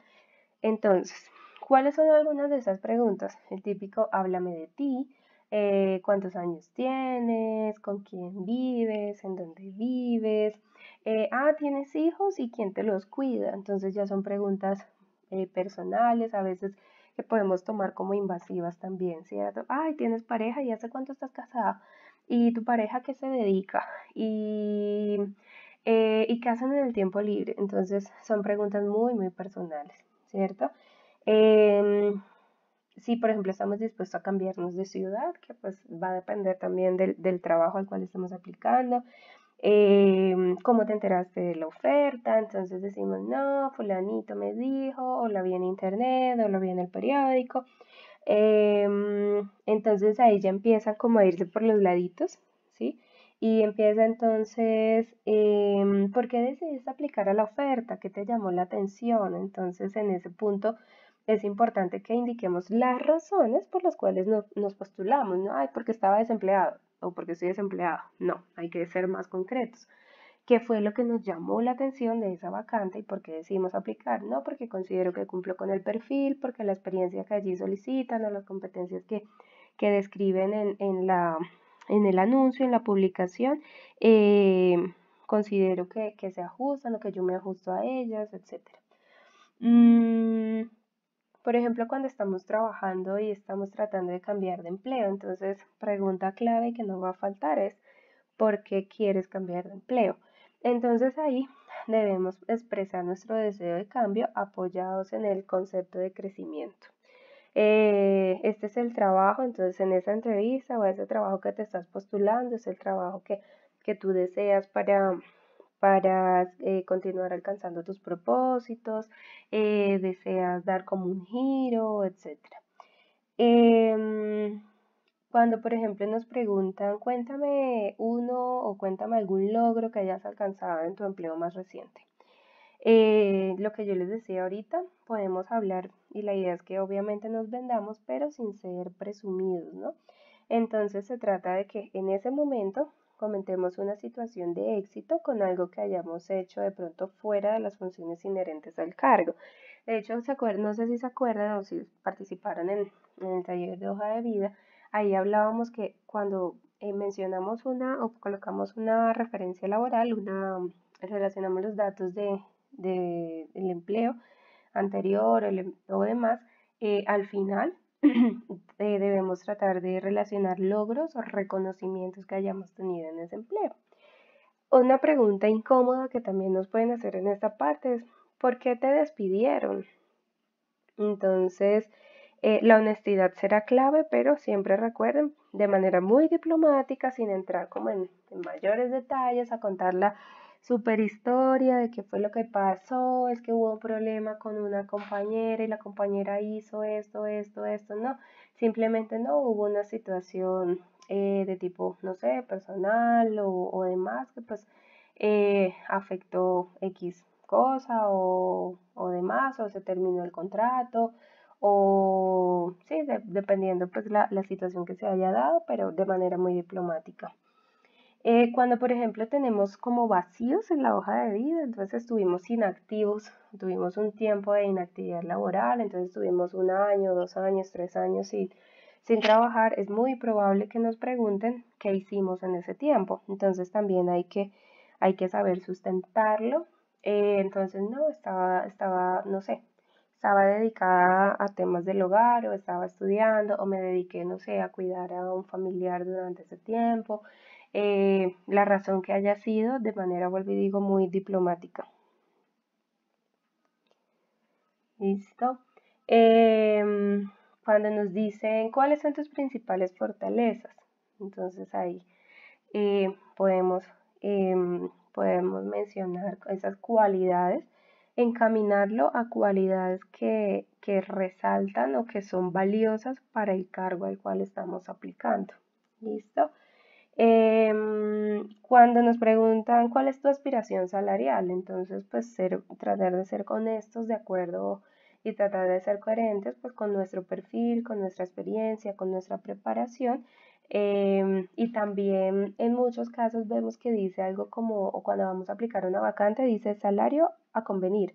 Entonces, ¿cuáles son algunas de esas preguntas? El típico, háblame de ti, cuántos años tienes, con quién vives, en dónde vives, tienes hijos y quién te los cuida. Entonces ya son preguntas personales, a veces que podemos tomar como invasivas también, ¿cierto? Ay, tienes pareja y hace cuánto estás casada. ¿Y tu pareja qué se dedica? ¿Y qué hacen en el tiempo libre? Entonces son preguntas muy personales, ¿cierto? Em, si por ejemplo estamos dispuestos a cambiarnos de ciudad, que pues va a depender también del trabajo al cual estamos aplicando. ¿Cómo te enteraste de la oferta? Entonces decimos, no, fulanito me dijo, o la vi en internet, o lo vi en el periódico. Entonces ahí ya empieza como a irse por los laditos, ¿sí? Y empieza entonces, ¿por qué decidiste aplicar a la oferta? ¿Qué te llamó la atención? Entonces en ese punto es importante que indiquemos las razones por las cuales nos postulamos, ¿no? Ay, porque estaba desempleado o porque estoy desempleado. No, hay que ser más concretos. ¿Qué fue lo que nos llamó la atención de esa vacante y por qué decidimos aplicar? No, porque considero que cumplo con el perfil, porque la experiencia que allí solicitan o las competencias que describen en el anuncio, en la publicación, eh, considero que se ajustan o que yo me ajusto a ellas, etc. Por ejemplo, cuando estamos trabajando y estamos tratando de cambiar de empleo, entonces pregunta clave que no va a faltar es ¿por qué quieres cambiar de empleo? Entonces ahí debemos expresar nuestro deseo de cambio apoyados en el concepto de crecimiento. Este es el trabajo, entonces en esa entrevista o ese trabajo que te estás postulando, es el trabajo que tú deseas para continuar alcanzando tus propósitos, deseas dar como un giro, etcétera. Em, Cuando, por ejemplo, nos preguntan, cuéntame uno o cuéntame algún logro que hayas alcanzado en tu empleo más reciente. Lo que yo les decía ahorita, podemos hablar y la idea es que obviamente nos vendamos, pero sin ser presumidos, ¿no? Entonces se trata de que en ese momento comentemos una situación de éxito con algo que hayamos hecho de pronto fuera de las funciones inherentes al cargo. De hecho, no sé si se acuerdan o si participaron en el taller de hoja de vida, ahí hablábamos que cuando mencionamos una o colocamos una referencia laboral, relacionamos los datos del empleo anterior o demás, al final debemos tratar de relacionar logros o reconocimientos que hayamos tenido en ese empleo. Una pregunta incómoda que también nos pueden hacer en esta parte es, ¿por qué te despidieron? Entonces, la honestidad será clave, pero siempre recuerden, de manera muy diplomática, sin entrar como en mayores detalles, a contar la super historia de qué fue lo que pasó, es que hubo un problema con una compañera y la compañera hizo esto, no, simplemente no, hubo una situación de tipo, no sé, personal o demás que pues afectó X cosa o demás, o se terminó el contrato, o sí, dependiendo pues la situación que se haya dado, pero de manera muy diplomática. Cuando, por ejemplo, tenemos como vacíos en la hoja de vida, entonces estuvimos inactivos, tuvimos un tiempo de inactividad laboral, entonces tuvimos 1 año, 2 años, 3 años sin trabajar, es muy probable que nos pregunten qué hicimos en ese tiempo. Entonces también hay que saber sustentarlo. Entonces, no, no sé, estaba dedicada a temas del hogar o estaba estudiando o me dediqué, no sé, a cuidar a un familiar durante ese tiempo. La razón que haya sido, de manera, vuelvo y digo, muy diplomática. ¿Listo? Cuando nos dicen cuáles son tus principales fortalezas, entonces ahí podemos, podemos mencionar esas cualidades, encaminarlo a cualidades que resaltan o que son valiosas para el cargo al cual estamos aplicando. ¿Listo? Cuando nos preguntan cuál es tu aspiración salarial, entonces pues tratar de ser honestos de acuerdo y tratar de ser coherentes pues con nuestro perfil, con nuestra experiencia, con nuestra preparación. Y también en muchos casos vemos que dice algo como, o cuando vamos a aplicar una vacante, dice salario a convenir.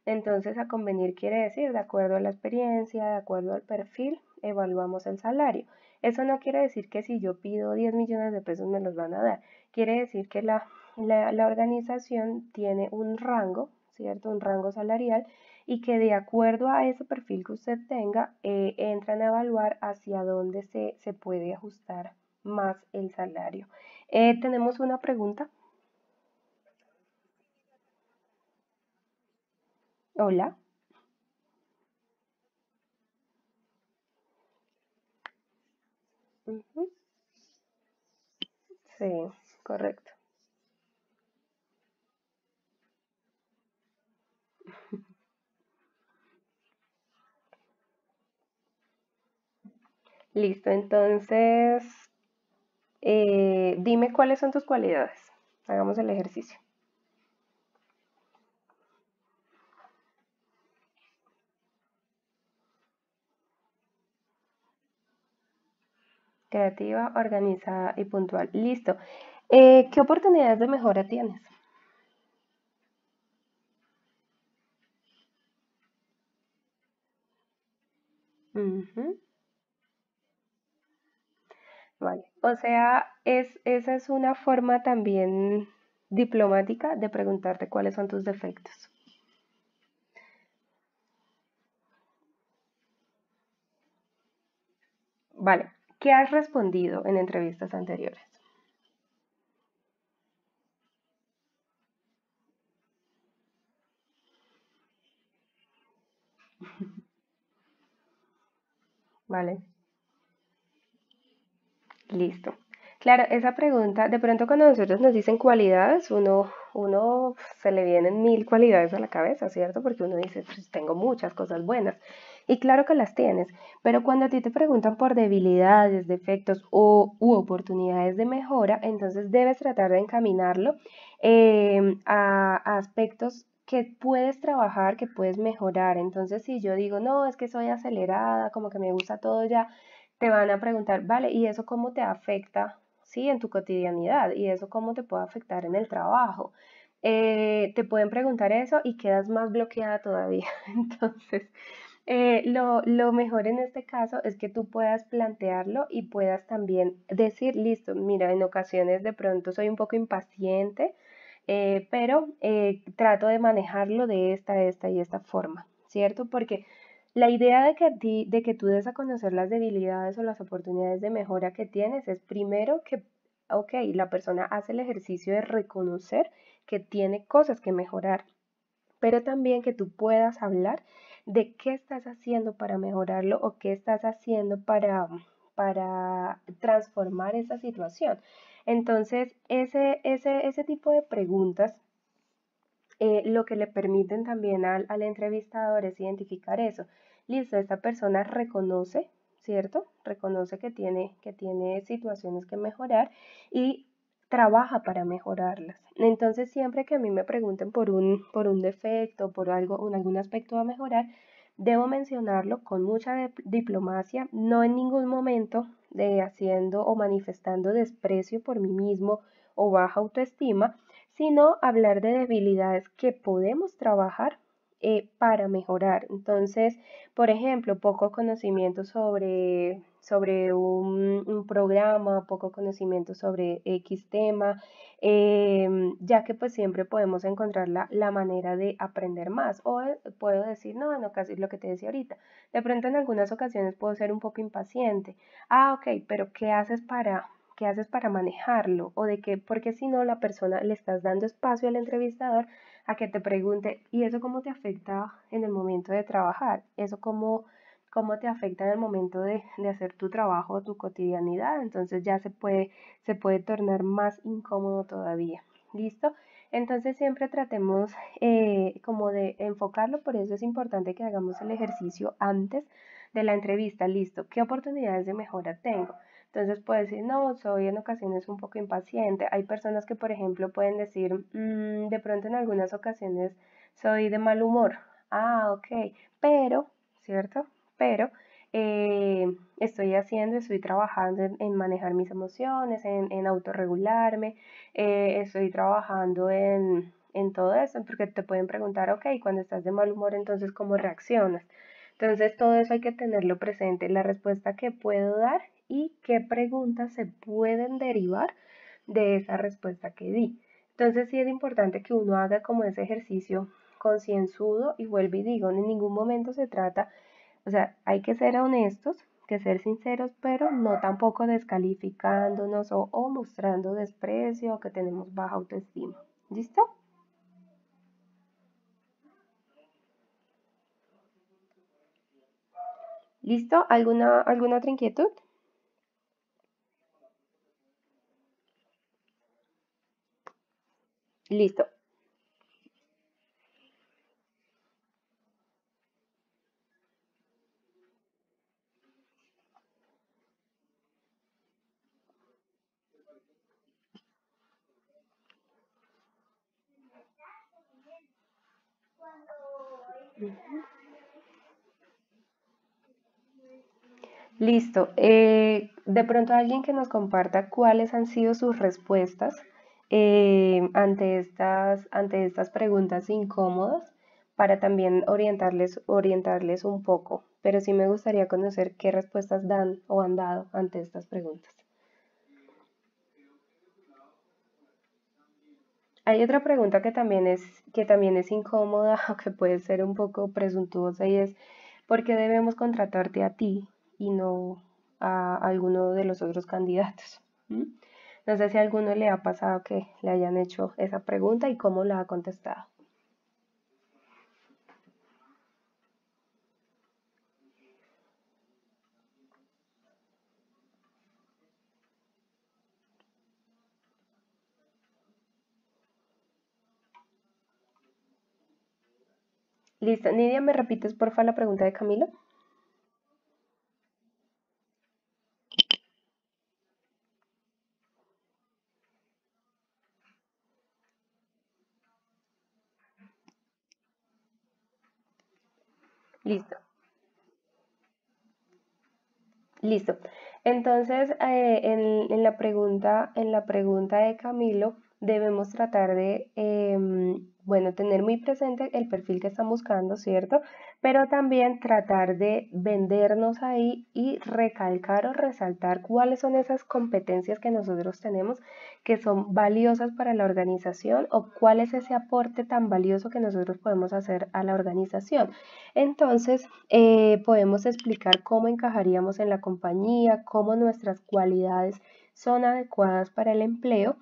Entonces a convenir quiere decir, de acuerdo a la experiencia, de acuerdo al perfil, evaluamos el salario. Eso no quiere decir que si yo pido 10 millones de pesos me los van a dar. Quiere decir que la organización tiene un rango, ¿cierto? Un rango salarial y que de acuerdo a ese perfil que usted tenga, entran a evaluar hacia dónde se puede ajustar más el salario. Tenemos una pregunta. Hola. Ujú. Sí, correcto. Listo, entonces dime cuáles son tus cualidades. Hagamos el ejercicio. Creativa, organizada y puntual. Listo. ¿Qué oportunidades de mejora tienes? Ujú. Vale. O sea, esa es una forma también diplomática de preguntarte cuáles son tus defectos. Vale. ¿Qué has respondido en entrevistas anteriores? Vale. Listo. Claro, esa pregunta, de pronto cuando nosotros nos dicen cualidades, uno se le vienen mil cualidades a la cabeza, ¿cierto? Porque uno dice, pues tengo muchas cosas buenas. Y claro que las tienes, pero cuando a ti te preguntan por debilidades, defectos u oportunidades de mejora, entonces debes tratar de encaminarlo a aspectos que puedes trabajar, que puedes mejorar. Entonces, si yo digo, no, es que soy acelerada, como que me gusta todo ya, te van a preguntar, vale, ¿y eso cómo te afecta, sí, en tu cotidianidad? ¿Y eso cómo te puede afectar en el trabajo? Te pueden preguntar eso y quedas más bloqueada todavía. Entonces, lo mejor en este caso es que tú puedas plantearlo y puedas también decir, listo, mira, en ocasiones de pronto soy un poco impaciente, pero trato de manejarlo de esta y esta forma, ¿cierto? Porque la idea de que tú des a conocer las debilidades o las oportunidades de mejora que tienes es primero que, ok, la persona hace el ejercicio de reconocer que tiene cosas que mejorar, pero también que tú puedas hablar de qué estás haciendo para mejorarlo o qué estás haciendo para transformar esa situación. Entonces, ese tipo de preguntas lo que le permiten también al entrevistador es identificar eso. Listo, esta persona reconoce, ¿cierto? Reconoce que tiene situaciones que mejorar y trabaja para mejorarlas. Entonces, siempre que a mí me pregunten por un defecto, por algo, algún aspecto a mejorar, debo mencionarlo con mucha diplomacia, no en ningún momento de haciendo o manifestando desprecio por mí mismo o baja autoestima, sino hablar de debilidades que podemos trabajar para mejorar. Entonces, por ejemplo, poco conocimiento sobre un programa, poco conocimiento sobre X tema, ya que pues siempre podemos encontrar la manera de aprender más. O puedo decir, no, en ocasiones, lo que te decía ahorita, de pronto en algunas ocasiones puedo ser un poco impaciente. Ah, ok, pero ¿qué haces para manejarlo? O de que, porque si no, la persona le estás dando espacio al entrevistador a que te pregunte, ¿y eso cómo te afecta en el momento de trabajar? ¿Eso cómo te afecta en el momento de hacer tu trabajo o tu cotidianidad? Entonces ya se puede tornar más incómodo todavía. ¿Listo? Entonces siempre tratemos como de enfocarlo, por eso es importante que hagamos el ejercicio antes de la entrevista. Listo, ¿qué oportunidades de mejora tengo? Entonces puede decir, no, soy en ocasiones un poco impaciente. Hay personas que, por ejemplo, pueden decir, de pronto en algunas ocasiones soy de mal humor. Ah, ok, pero, ¿cierto? Pero estoy trabajando en manejar mis emociones, en autorregularme, estoy trabajando en todo eso, porque te pueden preguntar, ok, cuando estás de mal humor, entonces, ¿cómo reaccionas? Entonces, todo eso hay que tenerlo presente, la respuesta que puedo dar y qué preguntas se pueden derivar de esa respuesta que di. Entonces, sí es importante que uno haga como ese ejercicio concienzudo y vuelvo y digo, en ningún momento se trata, o sea, hay que ser honestos, que ser sinceros, pero no tampoco descalificándonos o mostrando desprecio o que tenemos baja autoestima. ¿Listo? ¿Listo? ¿Alguna otra inquietud? Listo. Listo. De pronto alguien que nos comparta cuáles han sido sus respuestas ante estas preguntas incómodas para también orientarles un poco. Pero sí me gustaría conocer qué respuestas dan o han dado ante estas preguntas. Hay otra pregunta que también es incómoda o que puede ser un poco presuntuosa y es, ¿por qué debemos contratarte a ti y no a alguno de los otros candidatos? ¿Mm? No sé si a alguno le ha pasado que le hayan hecho esa pregunta y cómo la ha contestado. Listo. Nidia, ¿me repites porfa la pregunta de Camilo? Listo. Listo. Entonces, en la pregunta de Camilo, debemos tratar de, bueno, tener muy presente el perfil que están buscando, ¿cierto? Pero también tratar de vendernos ahí y recalcar o resaltar cuáles son esas competencias que nosotros tenemos que son valiosas para la organización o cuál es ese aporte tan valioso que nosotros podemos hacer a la organización. Entonces, podemos explicar cómo encajaríamos en la compañía, cómo nuestras cualidades son adecuadas para el empleo.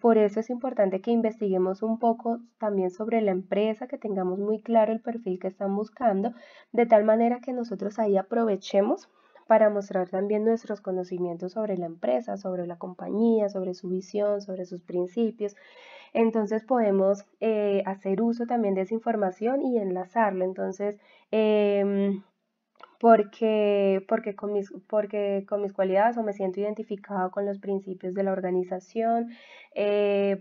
Por eso es importante que investiguemos un poco también sobre la empresa, que tengamos muy claro el perfil que están buscando, de tal manera que nosotros ahí aprovechemos para mostrar también nuestros conocimientos sobre la empresa, sobre la compañía, sobre su visión, sobre sus principios. Entonces podemos hacer uso también de esa información y enlazarlo. Entonces, em, porque con mis cualidades o me siento identificado con los principios de la organización,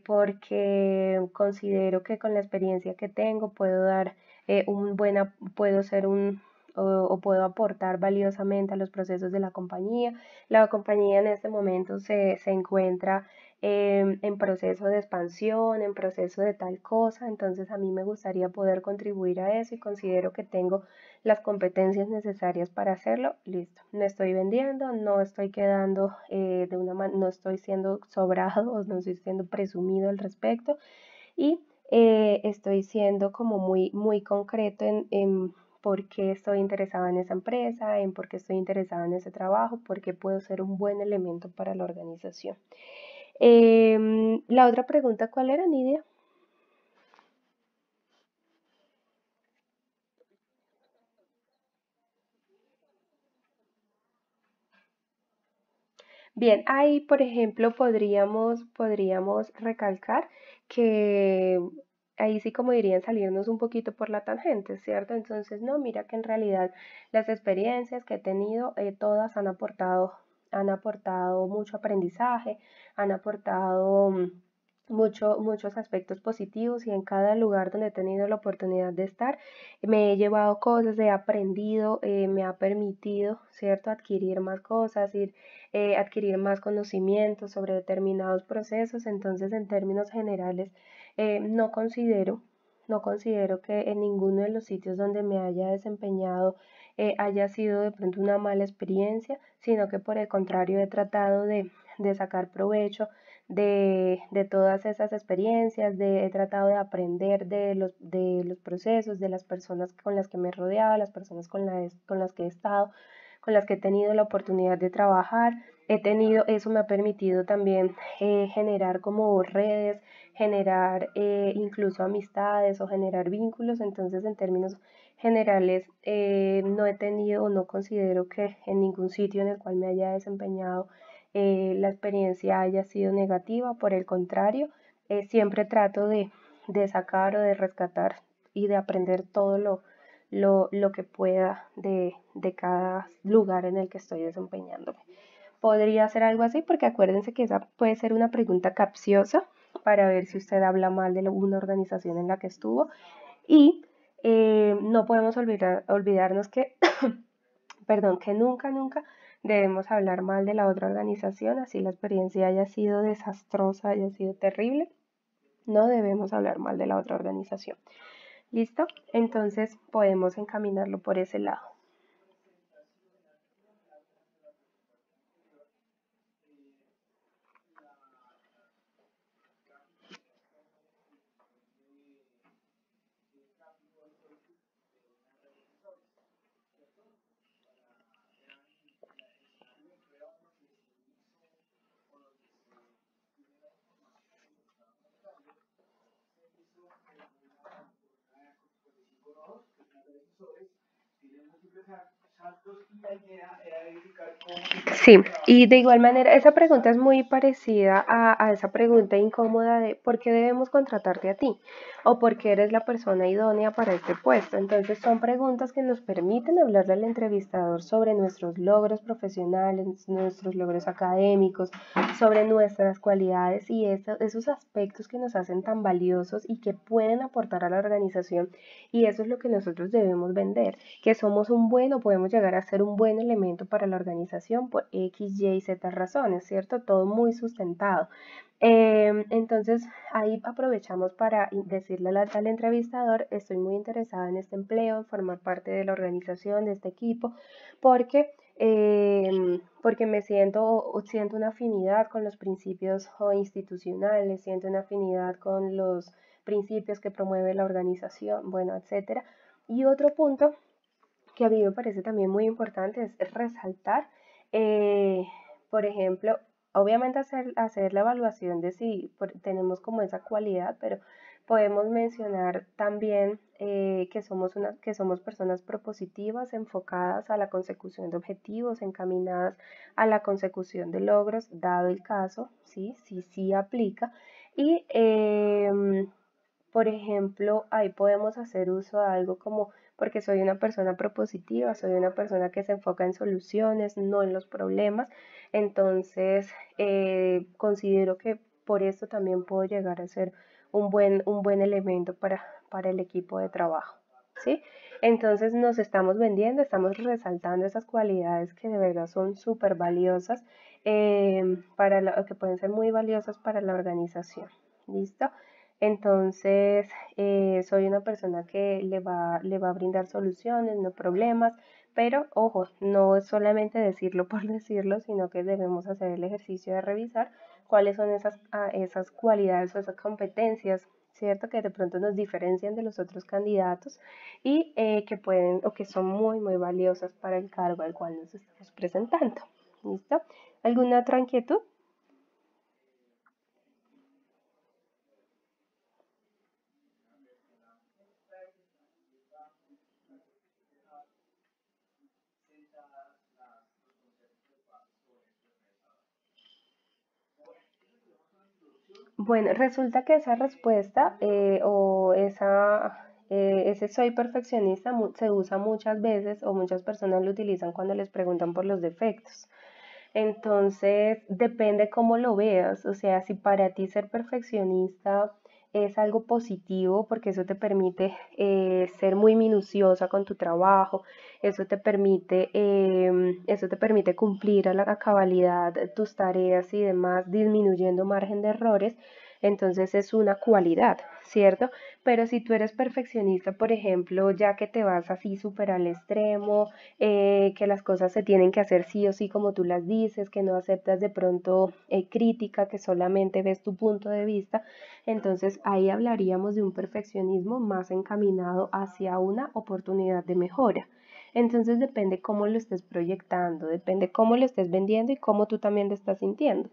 porque considero que con la experiencia que tengo puedo dar puedo ser o puedo aportar valiosamente a los procesos de la compañía. La compañía en este momento se encuentra en proceso de expansión, en proceso de tal cosa, entonces a mí me gustaría poder contribuir a eso y considero que tengo las competencias necesarias para hacerlo. Listo, me estoy vendiendo, no estoy quedando no estoy siendo sobrado o no estoy siendo presumido al respecto y estoy siendo como muy concreto en por qué estoy interesada en esa empresa, en por qué estoy interesada en ese trabajo, por qué puedo ser un buen elemento para la organización. La otra pregunta, ¿cuál era, Nidia? Bien, ahí por ejemplo podríamos recalcar que ahí sí como dirían salirnos un poquito por la tangente, ¿cierto? Entonces, no, mira que en realidad las experiencias que he tenido, todas han aportado mucho aprendizaje, han aportado muchos aspectos positivos y en cada lugar donde he tenido la oportunidad de estar, me he llevado cosas, he aprendido, me ha permitido, ¿cierto?, adquirir más cosas, adquirir más conocimientos sobre determinados procesos. Entonces, en términos generales, no considero que en ninguno de los sitios donde me haya desempeñado haya sido de pronto una mala experiencia, sino que por el contrario he tratado de sacar provecho de todas esas experiencias, he tratado de aprender de los procesos, de las personas con las que me he rodeado, las personas con las que he estado, con las que he tenido la oportunidad de trabajar. Eso me ha permitido también generar como redes, generar incluso amistades o generar vínculos. Entonces, en términos generales, no he tenido o no considero que en ningún sitio en el cual me haya desempeñado la experiencia haya sido negativa. Por el contrario, siempre trato de sacar o de rescatar y de aprender todo lo que pueda de cada lugar en el que estoy desempeñándome. Podría ser algo así porque acuérdense que esa puede ser una pregunta capciosa para ver si usted habla mal de una organización en la que estuvo y no podemos olvidarnos que, perdón, que nunca debemos hablar mal de la otra organización, así la experiencia haya sido desastrosa, haya sido terrible, no debemos hablar mal de la otra organización. ¿Listo? Entonces podemos encaminarlo por ese lado. Sí, y de igual manera, esa pregunta es muy parecida a esa pregunta incómoda de ¿por qué debemos contratarte a ti? o por qué eres la persona idónea para este puesto. Entonces son preguntas que nos permiten hablarle al entrevistador sobre nuestros logros profesionales, nuestros logros académicos, sobre nuestras cualidades y esos aspectos que nos hacen tan valiosos y que pueden aportar a la organización. Y eso es lo que nosotros debemos vender, que somos un buen o podemos llegar a ser un buen elemento para la organización por X, Y, Z razones, ¿cierto? Todo muy sustentado. Entonces ahí aprovechamos para decirle al entrevistador, estoy muy interesada en este empleo, en formar parte de la organización, de este equipo, porque me siento una afinidad con los principios institucionales, siento una afinidad con los principios que promueve la organización, bueno, etcétera. Y otro punto que a mí me parece también muy importante es resaltar, por ejemplo, obviamente hacer la evaluación de si tenemos como esa cualidad, pero podemos mencionar también que somos personas propositivas, enfocadas a la consecución de objetivos, encaminadas a la consecución de logros, dado el caso, sí aplica. Y, por ejemplo, ahí podemos hacer uso de algo como porque soy una persona propositiva, soy una persona que se enfoca en soluciones, no en los problemas. Entonces, considero que por esto también puedo llegar a ser un buen elemento para el equipo de trabajo, ¿sí? Entonces nos estamos vendiendo, estamos resaltando esas cualidades que de verdad son súper valiosas, que pueden ser muy valiosas para la organización. ¿Listo? Entonces, soy una persona que le va a brindar soluciones, no problemas, pero ojo, no es solamente decirlo por decirlo, sino que debemos hacer el ejercicio de revisar cuáles son esas cualidades o esas competencias, ¿cierto? Que de pronto nos diferencian de los otros candidatos y que pueden o que son muy valiosas para el cargo al cual nos estamos presentando. ¿Listo? ¿Alguna otra inquietud? Bueno, resulta que esa respuesta ese soy perfeccionista se usa muchas veces o muchas personas lo utilizan cuando les preguntan por los defectos. Entonces, depende cómo lo veas. O sea, si para ti ser perfeccionista es algo positivo, porque eso te permite ser muy minuciosa con tu trabajo, eso te permite cumplir a la cabalidad tus tareas y demás, disminuyendo margen de errores. Entonces es una cualidad, ¿cierto? Pero si tú eres perfeccionista, por ejemplo, ya que te vas así súper al extremo, que las cosas se tienen que hacer sí o sí como tú las dices, que no aceptas de pronto crítica, que solamente ves tu punto de vista, entonces ahí hablaríamos de un perfeccionismo más encaminado hacia una oportunidad de mejora. Entonces depende cómo lo estés proyectando, depende cómo lo estés vendiendo y cómo tú también lo estás sintiendo.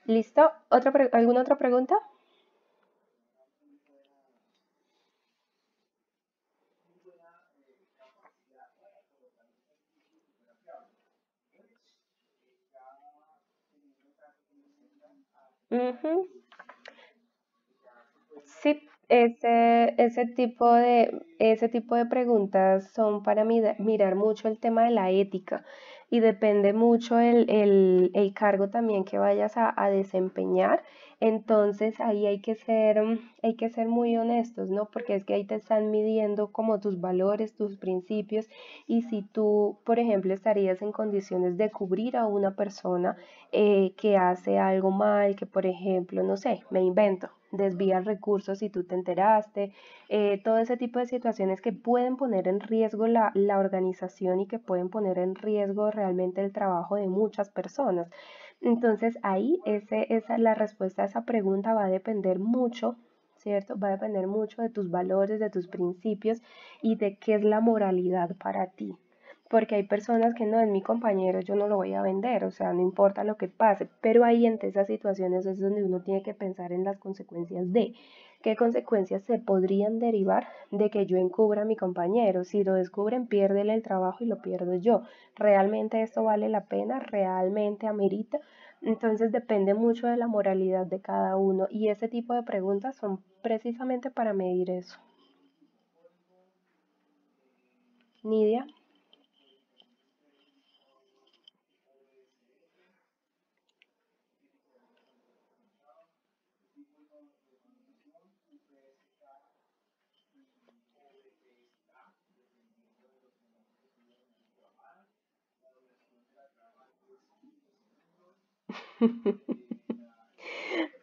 ¿Listo? ¿Alguna otra pregunta? Ujú. Sí, ese tipo de preguntas son para mirar mucho el tema de la ética y depende mucho el cargo también que vayas a desempeñar. Entonces ahí hay que ser muy honestos, ¿no? Porque es que ahí te están midiendo como tus valores, tus principios y si tú, por ejemplo, estarías en condiciones de cubrir a una persona que hace algo mal, que por ejemplo, no sé, me invento, desvía recursos si tú te enteraste, todo ese tipo de situaciones que pueden poner en riesgo la organización y que pueden poner en riesgo realmente el trabajo de muchas personas. Entonces ahí la respuesta a esa pregunta va a depender mucho, ¿cierto? Va a depender mucho de tus valores, de tus principios y de qué es la moralidad para ti. Porque hay personas que no, es mi compañero, yo no lo voy a vender, o sea, no importa lo que pase, pero ahí entre esas situaciones es donde uno tiene que pensar en las consecuencias de qué consecuencias se podrían derivar de que yo encubra a mi compañero. Si lo descubren, piérdele el trabajo y lo pierdo yo. ¿Realmente esto vale la pena? ¿Realmente amerita? Entonces depende mucho de la moralidad de cada uno y ese tipo de preguntas son precisamente para medir eso. Nidia.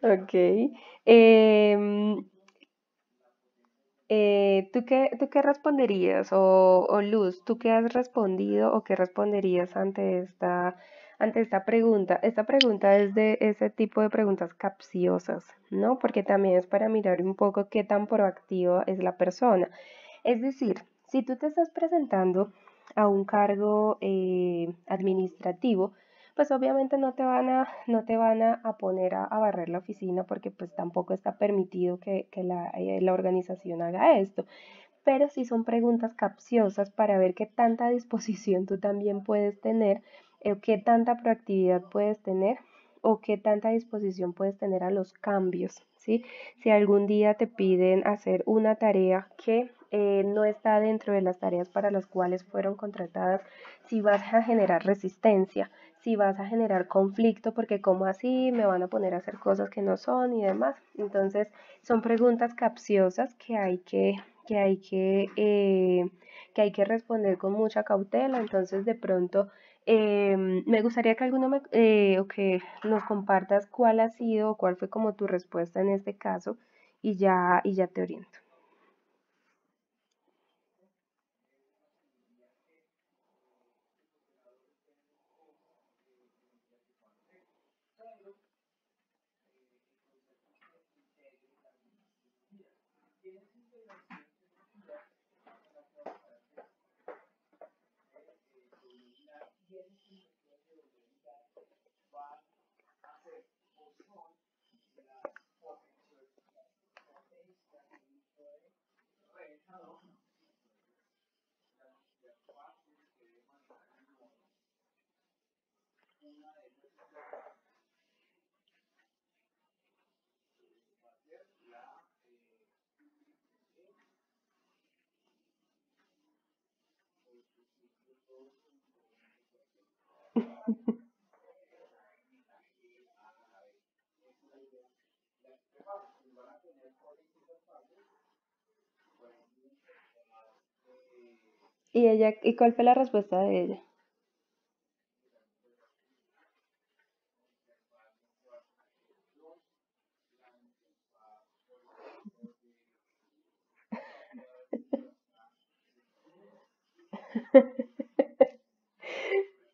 Ok. Em, ¿tú qué responderías? O Luz, ¿tú qué has respondido o qué responderías ante esta pregunta? Esta pregunta es de ese tipo de preguntas capciosas, ¿no? Porque también es para mirar un poco qué tan proactiva es la persona. Es decir, si tú te estás presentando a un cargo administrativo, pues obviamente no te van a poner a barrer la oficina porque pues tampoco está permitido que la organización haga esto. Pero sí son preguntas capciosas para ver qué tanta disposición tú también puedes tener, qué tanta proactividad puedes tener o qué tanta disposición puedes tener a los cambios, ¿sí? Si algún día te piden hacer una tarea que no está dentro de las tareas para las cuales fueron contratadas, si vas a generar resistencia, si vas a generar conflicto, porque como así me van a poner a hacer cosas que no son y demás. Entonces, son preguntas capciosas que hay que responder con mucha cautela. Entonces, de pronto, me gustaría que o que nos compartas cuál ha sido o cuál fue como tu respuesta en este caso y ya te oriento. ¿Y cuál fue la respuesta de ella?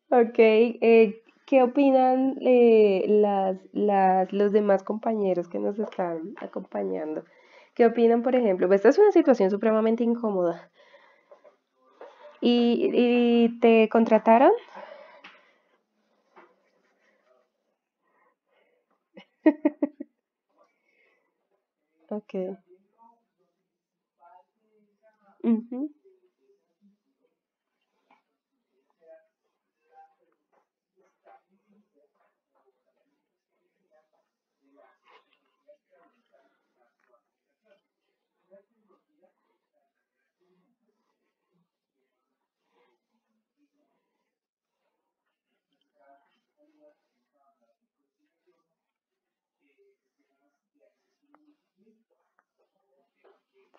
Ok, ¿qué opinan los demás compañeros que nos están acompañando? ¿Qué opinan, por ejemplo? Pues esta es una situación supremamente incómoda. ¿Y te contrataron? Ok. Ujú.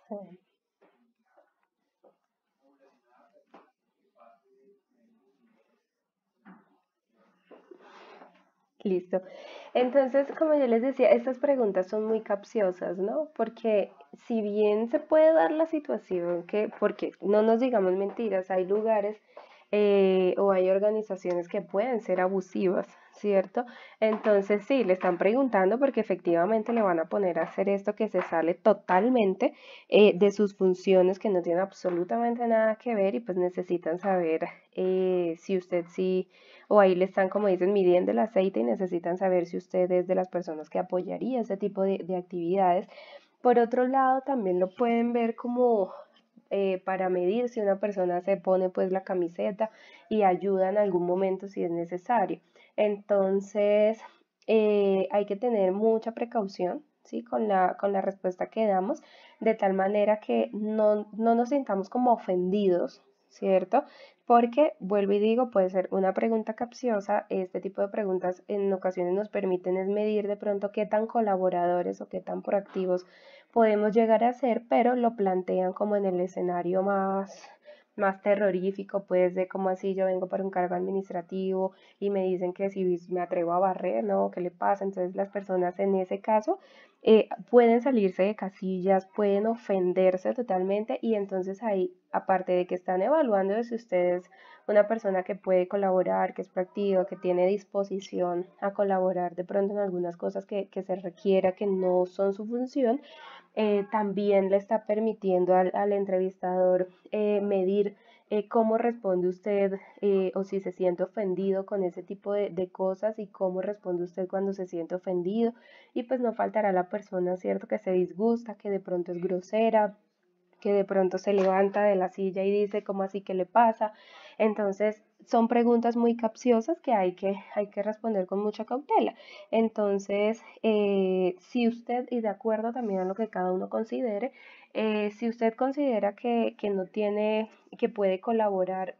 Sí. Listo. Entonces, como yo les decía, estas preguntas son muy capciosas, ¿no? Porque si bien se puede dar la situación porque no nos digamos mentiras, hay lugares o hay organizaciones que pueden ser abusivas, ¿cierto? Entonces, sí, le están preguntando porque efectivamente le van a poner a hacer esto que se sale totalmente de sus funciones, que no tiene absolutamente nada que ver y pues necesitan saber si usted sí o ahí le están, como dicen, midiendo el aceite y necesitan saber si usted es de las personas que apoyaría ese tipo de actividades. Por otro lado, también lo pueden ver como para medir si una persona se pone pues la camiseta y ayuda en algún momento si es necesario. Entonces, hay que tener mucha precaución, ¿sí? Con la respuesta que damos, de tal manera que no nos sintamos como ofendidos, ¿cierto? Porque, vuelvo y digo, puede ser una pregunta capciosa. Este tipo de preguntas en ocasiones nos permiten es medir de pronto qué tan colaboradores o qué tan proactivos podemos llegar a ser, pero lo plantean como en el escenario más terrorífico, pues de como así yo vengo para un cargo administrativo y me dicen que si me atrevo a barrer, ¿no? ¿Qué le pasa? Entonces las personas en ese caso pueden salirse de casillas, pueden ofenderse totalmente y entonces ahí, aparte de que están evaluando de si usted es una persona que puede colaborar, que es proactiva, que tiene disposición a colaborar de pronto en algunas cosas que se requiera, que no son su función, también le está permitiendo al entrevistador medir cómo responde usted o si se siente ofendido con ese tipo de cosas y cómo responde usted cuando se siente ofendido. Y pues no faltará la persona, ¿cierto?, que se disgusta, que de pronto es grosera, que de pronto se levanta de la silla y dice, ¿cómo así que le pasa? Entonces, son preguntas muy capciosas que hay que responder con mucha cautela. Entonces, si usted, y de acuerdo también a lo que cada uno considere, si usted considera que no tiene, que puede colaborar,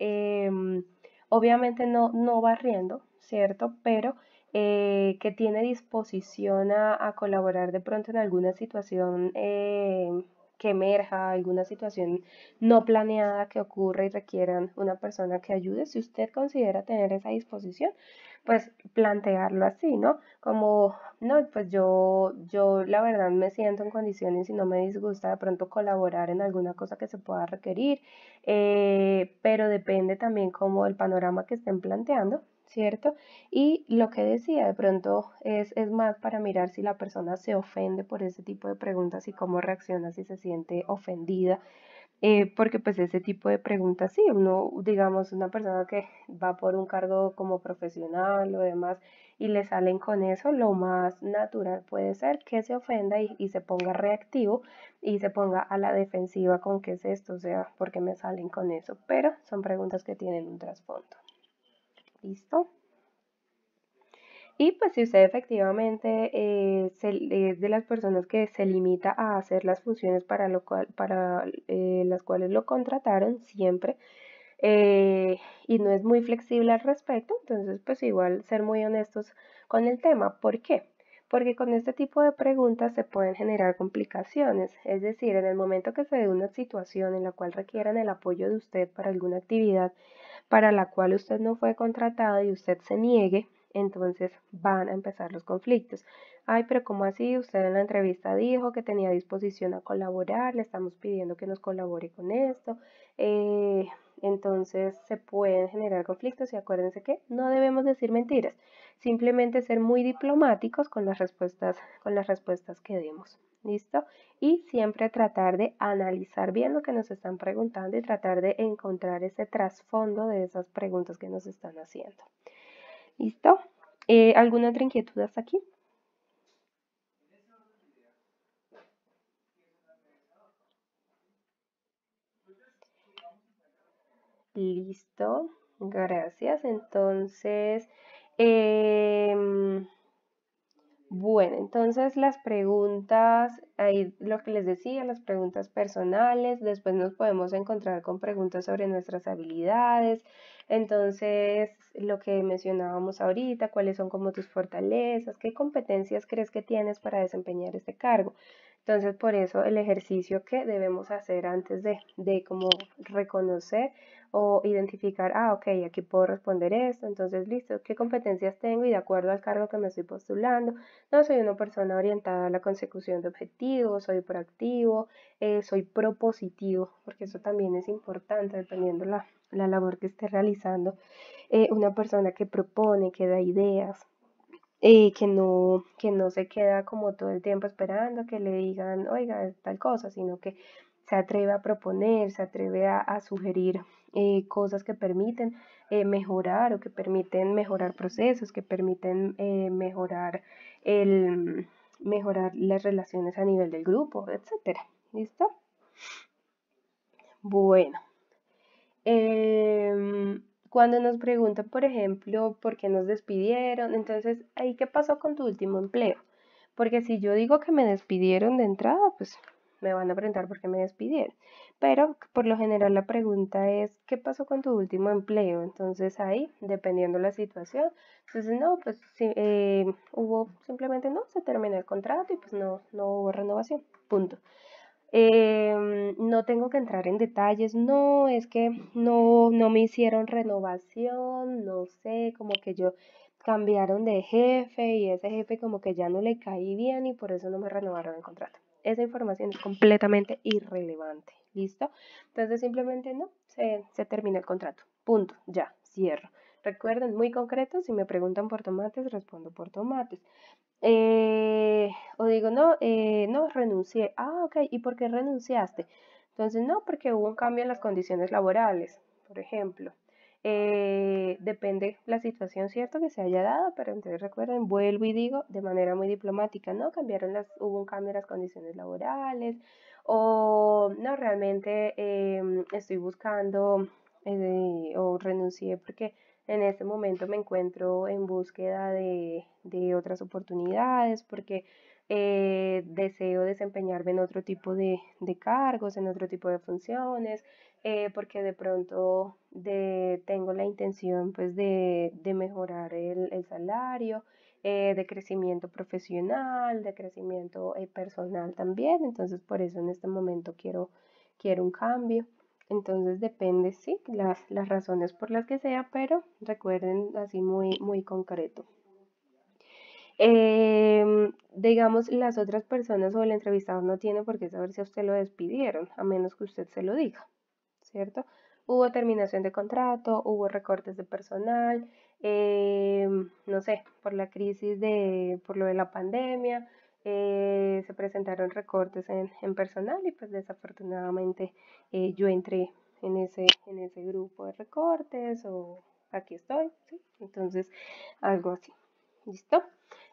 obviamente no barriendo, ¿cierto? Pero que tiene disposición a colaborar de pronto en alguna situación que emerja, alguna situación no planeada que ocurra y requieran una persona que ayude, si usted considera tener esa disposición, pues plantearlo así, ¿no? Como, no, pues yo la verdad me siento en condiciones y no me disgusta de pronto colaborar en alguna cosa que se pueda requerir, pero depende también como del panorama que estén planteando, ¿cierto? Y lo que decía, de pronto es más para mirar si la persona se ofende por ese tipo de preguntas y cómo reacciona si se siente ofendida, porque pues ese tipo de preguntas, sí, uno, digamos, una persona que va por un cargo como profesional o demás y le salen con eso, lo más natural puede ser que se ofenda y se ponga reactivo y se ponga a la defensiva con qué es esto, o sea, ¿por qué me salen con eso? Pero son preguntas que tienen un trasfondo. ¿Listo? Y pues si usted efectivamente es de las personas que se limita a hacer las funciones para las cuales lo contrataron siempre, y no es muy flexible al respecto, entonces pues igual ser muy honestos con el tema. ¿Por qué? Porque con este tipo de preguntas se pueden generar complicaciones, es decir, en el momento que se dé una situación en la cual requieran el apoyo de usted para alguna actividad para la cual usted no fue contratado y usted se niegue, entonces van a empezar los conflictos. Ay, pero ¿cómo así? Usted en la entrevista dijo que tenía disposición a colaborar, le estamos pidiendo que nos colabore con esto. Entonces se pueden generar conflictos y acuérdense que no debemos decir mentiras, simplemente ser muy diplomáticos con las respuestas que demos. ¿Listo? Y siempre tratar de analizar bien lo que nos están preguntando y tratar de encontrar ese trasfondo de esas preguntas que nos están haciendo. ¿Listo? ¿Alguna otra inquietud hasta aquí? Listo, gracias. Entonces, em, bueno, entonces las preguntas, ahí lo que les decía, las preguntas personales, después nos podemos encontrar con preguntas sobre nuestras habilidades, entonces lo que mencionábamos ahorita, cuáles son como tus fortalezas, qué competencias crees que tienes para desempeñar este cargo. Entonces por eso el ejercicio que debemos hacer antes de como reconocer o identificar, ah, ok, aquí puedo responder esto, entonces listo, qué competencias tengo y de acuerdo al cargo que me estoy postulando. No soy una persona orientada a la consecución de objetivos, soy proactivo, soy propositivo, porque eso también es importante dependiendo la labor que esté realizando. Una persona que propone, que da ideas, que no se queda como todo el tiempo esperando que le digan, oiga, tal cosa, sino que se atreve a proponer, se atreve a sugerir cosas que permiten mejorar o que permiten mejorar procesos, que permiten mejorar las relaciones a nivel del grupo, etcétera. ¿Listo? Bueno, Cuando nos preguntan, por ejemplo, por qué nos despidieron, entonces, ¿ahí qué pasó con tu último empleo? Porque si yo digo que me despidieron de entrada, pues me van a preguntar por qué me despidieron. Pero por lo general la pregunta es, ¿qué pasó con tu último empleo? Entonces ahí, dependiendo la situación, entonces no, pues sí, hubo simplemente no, se terminó el contrato y pues no hubo renovación, punto. No tengo que entrar en detalles, no, es que no me hicieron renovación, no sé, como que yo cambiaron de jefe y ese jefe como que ya no le caí bien y por eso no me renovaron el contrato. Esa información es completamente irrelevante, ¿listo? Entonces simplemente no, se termina el contrato, punto, ya, cierro. Recuerden, muy concreto, si me preguntan por tomates, respondo por tomates. O digo, no, renuncié. Ah, ok, ¿y por qué renunciaste? Entonces, no, porque hubo un cambio en las condiciones laborales, por ejemplo. Depende la situación, cierto, que se haya dado, pero entonces recuerden, vuelvo y digo de manera muy diplomática, no, hubo un cambio en las condiciones laborales, o no, realmente estoy buscando o renuncié porque en este momento me encuentro en búsqueda de otras oportunidades porque deseo desempeñarme en otro tipo de cargos, en otro tipo de funciones, porque de pronto tengo la intención pues de mejorar el salario, de crecimiento profesional, de crecimiento personal también. Entonces por eso en este momento quiero un cambio. Entonces depende, sí, las razones por las que sea, pero recuerden así muy concreto. Digamos, las otras personas o el entrevistador no tiene por qué saber si a usted lo despidieron, a menos que usted se lo diga, ¿cierto? Hubo terminación de contrato, hubo recortes de personal, no sé, por la crisis por lo de la pandemia, se presentaron recortes en personal y pues desafortunadamente yo entré en ese grupo de recortes o aquí estoy, ¿sí? Entonces, algo así. ¿Listo?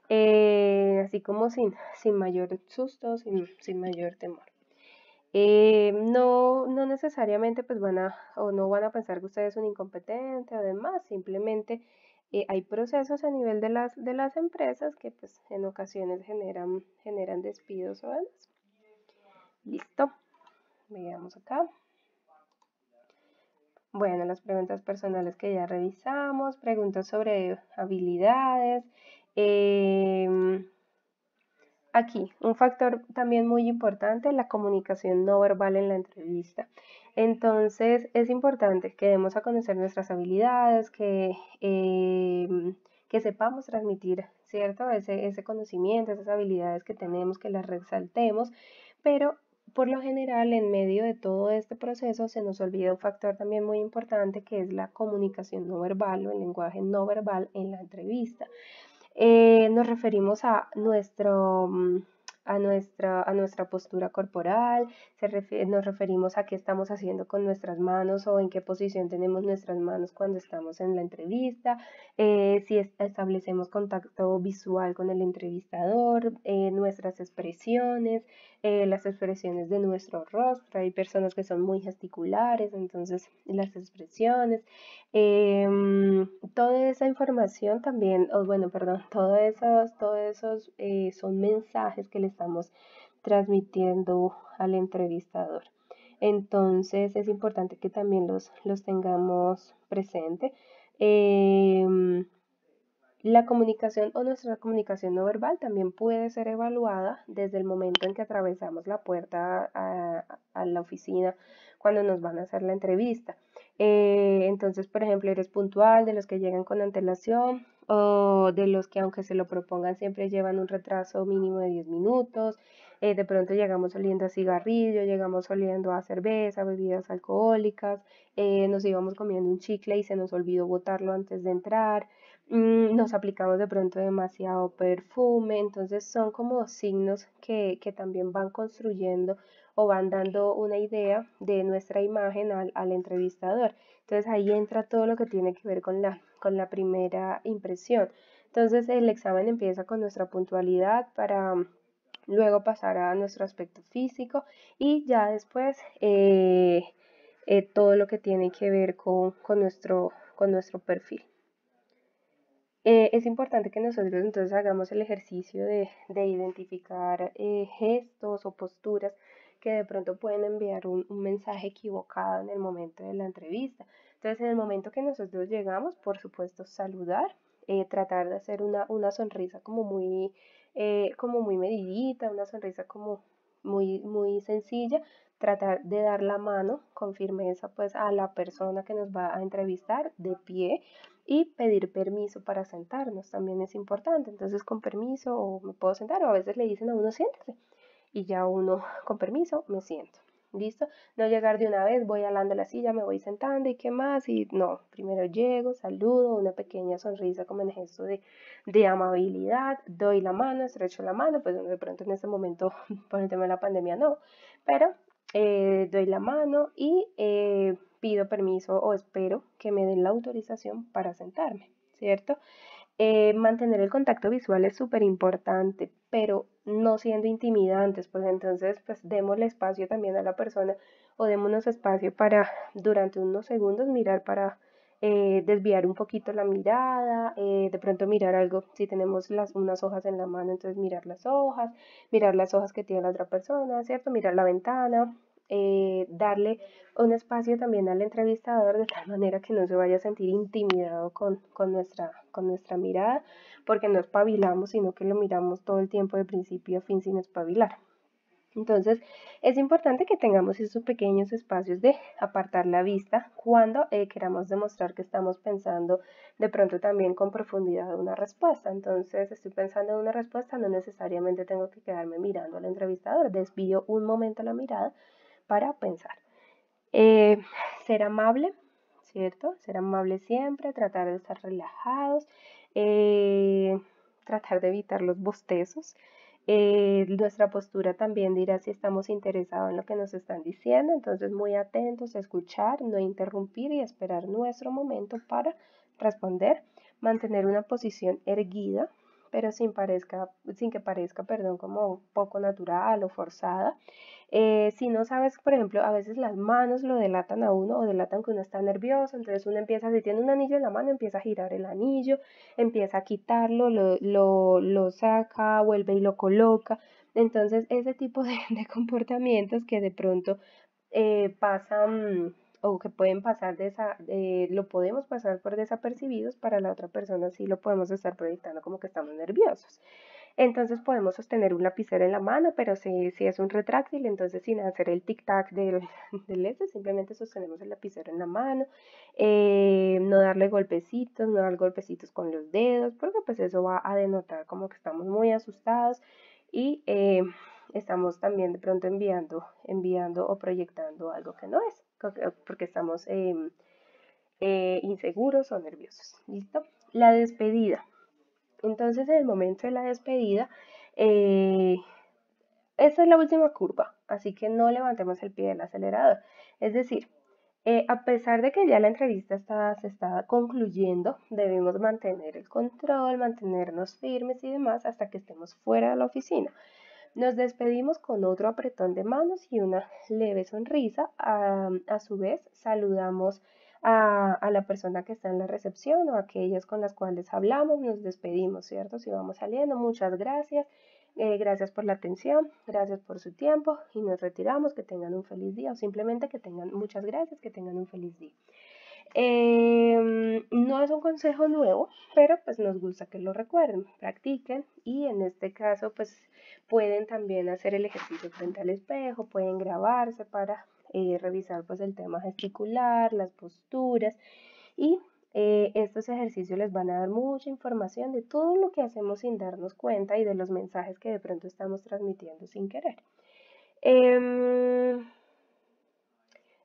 Así como sin mayor susto, sin mayor temor. No necesariamente pues no van a pensar que usted es un incompetente o demás, simplemente hay procesos a nivel de las empresas que pues en ocasiones generan despidos o demás. Listo, veamos acá. Bueno, las preguntas personales que ya revisamos, preguntas sobre habilidades. Aquí, un factor también muy importante, la comunicación no verbal en la entrevista. Entonces, es importante que demos a conocer nuestras habilidades, que sepamos transmitir, ¿cierto? Ese conocimiento, esas habilidades que tenemos, que las resaltemos, pero por lo general, en medio de todo este proceso, se nos olvida un factor también muy importante, que es la comunicación no verbal o el lenguaje no verbal en la entrevista. Nos referimos a nuestra postura corporal, nos referimos a qué estamos haciendo con nuestras manos o en qué posición tenemos nuestras manos cuando estamos en la entrevista, si establecemos contacto visual con el entrevistador, nuestras expresiones, las expresiones de nuestro rostro. Hay personas que son muy gesticulares, entonces las expresiones. Toda esa información también, bueno, perdón, todos esos son mensajes que le estamos transmitiendo al entrevistador. Entonces es importante que también los tengamos presente. La comunicación o nuestra comunicación no verbal también puede ser evaluada desde el momento en que atravesamos la puerta a la oficina cuando nos van a hacer la entrevista. Entonces, por ejemplo, eres puntual, de los que llegan con antelación o de los que aunque se lo propongan siempre llevan un retraso mínimo de 10 minutos. De pronto llegamos oliendo a cigarrillo, llegamos oliendo a cerveza, bebidas alcohólicas, nos íbamos comiendo un chicle y se nos olvidó botarlo antes de entrar. Nos aplicamos de pronto demasiado perfume, entonces son como signos que también van construyendo o van dando una idea de nuestra imagen al entrevistador. Entonces ahí entra todo lo que tiene que ver con la primera impresión. Entonces el examen empieza con nuestra puntualidad para luego pasar a nuestro aspecto físico y ya después todo lo que tiene que ver con con nuestro perfil. Es importante que nosotros entonces hagamos el ejercicio de identificar gestos o posturas que de pronto pueden enviar un mensaje equivocado en el momento de la entrevista. Entonces, en el momento que nosotros llegamos, por supuesto, saludar, tratar de hacer una sonrisa como muy medidita, una sonrisa como muy sencilla, tratar de dar la mano con firmeza pues a la persona que nos va a entrevistar de pie y pedir permiso para sentarnos también es importante. Entonces, con permiso, o me puedo sentar, o a veces le dicen a uno siéntese, y ya uno, con permiso, me siento. ¿Listo? No llegar de una vez, voy alando la silla, me voy sentando y qué más, y no, primero llego, saludo, una pequeña sonrisa como en gesto de amabilidad, doy la mano, estrecho la mano, pues de pronto en ese momento, por el tema de la pandemia, no, pero doy la mano y pido permiso o espero que me den la autorización para sentarme, ¿cierto? Mantener el contacto visual es súper importante, pero no siendo intimidantes, pues entonces pues démosle espacio también a la persona o démonos espacio para durante unos segundos mirar para desviar un poquito la mirada, de pronto mirar algo, si tenemos unas hojas en la mano, entonces mirar las hojas que tiene la otra persona, ¿cierto? Mirar la ventana, darle un espacio también al entrevistador de tal manera que no se vaya a sentir intimidado con nuestra mirada, porque no espabilamos, sino que lo miramos todo el tiempo de principio a fin sin espabilar. Entonces, es importante que tengamos esos pequeños espacios de apartar la vista cuando queramos demostrar que estamos pensando de pronto también con profundidad una respuesta. Entonces, estoy pensando en una respuesta, no necesariamente tengo que quedarme mirando al entrevistador, desvío un momento la mirada para pensar. Eh, Ser amable, ¿cierto? Ser amable siempre, tratar de estar relajados, eh, tratar de evitar los bostezos. Nuestra postura también dirá si estamos interesados en lo que nos están diciendo, entonces muy atentos a escuchar, no interrumpir y esperar nuestro momento para responder. Mantener una posición erguida, pero sin que parezca, perdón, como poco natural o forzada. Si no sabes, por ejemplo, a veces las manos lo delatan a uno o delatan que uno está nervioso, entonces uno empieza, si tiene un anillo en la mano, empieza a girar el anillo, empieza a quitarlo, lo saca, vuelve y lo coloca. Entonces, ese tipo de comportamientos que de pronto pasan o que pueden pasar lo podemos pasar por desapercibidos, para la otra persona sí lo podemos estar proyectando como que estamos nerviosos. Entonces podemos sostener un lapicero en la mano, pero si es un retráctil, entonces sin hacer el tic-tac del este, simplemente sostenemos el lapicero en la mano, no darle golpecitos, no dar golpecitos con los dedos, porque pues eso va a denotar como que estamos muy asustados y estamos también de pronto enviando o proyectando algo que no es, porque estamos inseguros o nerviosos. ¿Listo? La despedida. Entonces, en el momento de la despedida, eh, esta es la última curva, así que no levantemos el pie del acelerador. Es decir, a pesar de que ya la entrevista se está concluyendo, debemos mantener el control, mantenernos firmes y demás hasta que estemos fuera de la oficina. Nos despedimos con otro apretón de manos y una leve sonrisa. A su vez, saludamos a la persona que está en la recepción o a aquellas con las cuales hablamos. Nos despedimos, ¿cierto? Si vamos saliendo, muchas gracias. Gracias por la atención, gracias por su tiempo y nos retiramos. Que tengan un feliz día o simplemente que tengan muchas gracias, que tengan un feliz día. No es un consejo nuevo, pero pues nos gusta que lo recuerden, practiquen y en este caso pues pueden también hacer el ejercicio frente al espejo, pueden grabarse para revisar pues el tema gesticular, las posturas y estos ejercicios les van a dar mucha información de todo lo que hacemos sin darnos cuenta y de los mensajes que de pronto estamos transmitiendo sin querer.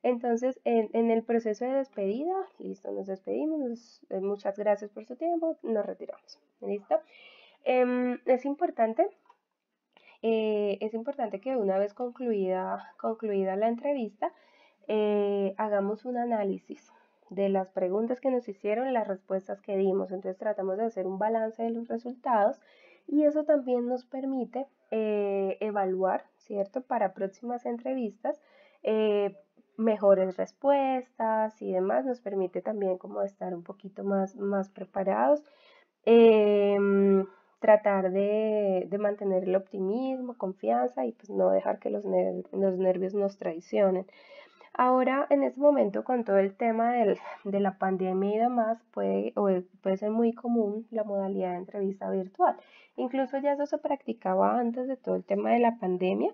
Entonces, en el proceso de despedida, listo, nos despedimos, muchas gracias por su tiempo, nos retiramos, ¿listo? Es importante, que una vez concluida la entrevista, hagamos un análisis de las preguntas que nos hicieron, las respuestas que dimos. Entonces tratamos de hacer un balance de los resultados y eso también nos permite evaluar, ¿cierto? Para próximas entrevistas, mejores respuestas y demás, nos permite también como estar un poquito más preparados. Tratar de mantener el optimismo, confianza y pues no dejar que los nervios nos traicionen. Ahora, en este momento, con todo el tema de la pandemia y demás, puede ser muy común la modalidad de entrevista virtual. Incluso ya eso se practicaba antes de todo el tema de la pandemia,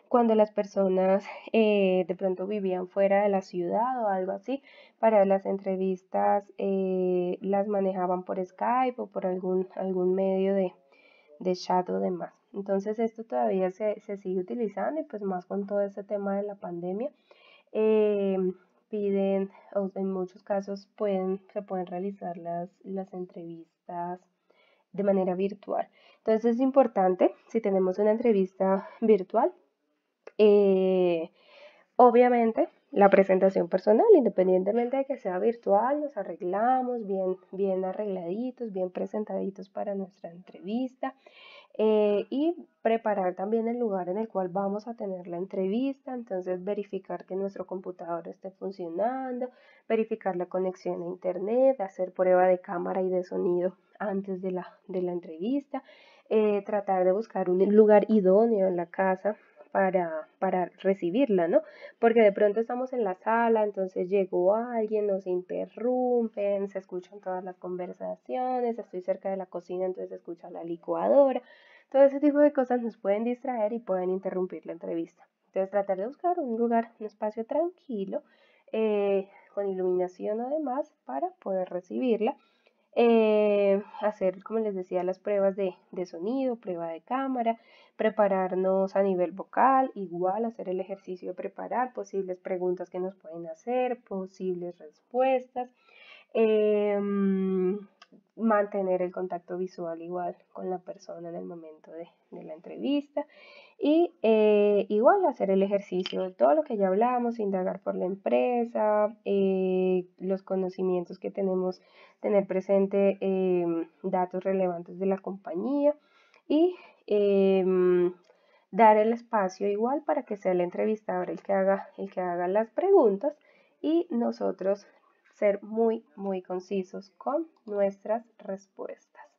cuando las personas de pronto vivían fuera de la ciudad o algo así, para las entrevistas las manejaban por Skype o por algún medio de chat o demás. Entonces esto todavía se sigue utilizando y pues más con todo este tema de la pandemia eh, piden, o en muchos casos se pueden realizar las entrevistas de manera virtual. Entonces es importante, si tenemos una entrevista virtual, eh, obviamente la presentación personal, independientemente de que sea virtual, nos arreglamos bien arregladitos, bien presentaditos para nuestra entrevista. Y preparar también el lugar en el cual vamos a tener la entrevista, entonces verificar que nuestro computador esté funcionando, verificar la conexión a internet, hacer prueba de cámara y de sonido antes de la entrevista, tratar de buscar un lugar idóneo en la casa para recibirla, ¿no? Porque de pronto estamos en la sala, entonces llegó alguien, nos interrumpen, se escuchan todas las conversaciones, estoy cerca de la cocina, entonces se escucha la licuadora. Todo ese tipo de cosas nos pueden distraer y pueden interrumpir la entrevista. Entonces tratar de buscar un lugar, un espacio tranquilo, con iluminación o demás, para poder recibirla. Hacer, como les decía, las pruebas de sonido, prueba de cámara, prepararnos a nivel vocal, igual hacer el ejercicio de preparar posibles preguntas que nos pueden hacer, posibles respuestas. Mantener el contacto visual igual con la persona en el momento de la entrevista y igual hacer el ejercicio de todo lo que ya hablamos, indagar por la empresa, los conocimientos que tenemos, tener presente datos relevantes de la compañía y dar el espacio igual para que sea el entrevistador el que haga las preguntas y nosotros ser muy concisos con nuestras respuestas.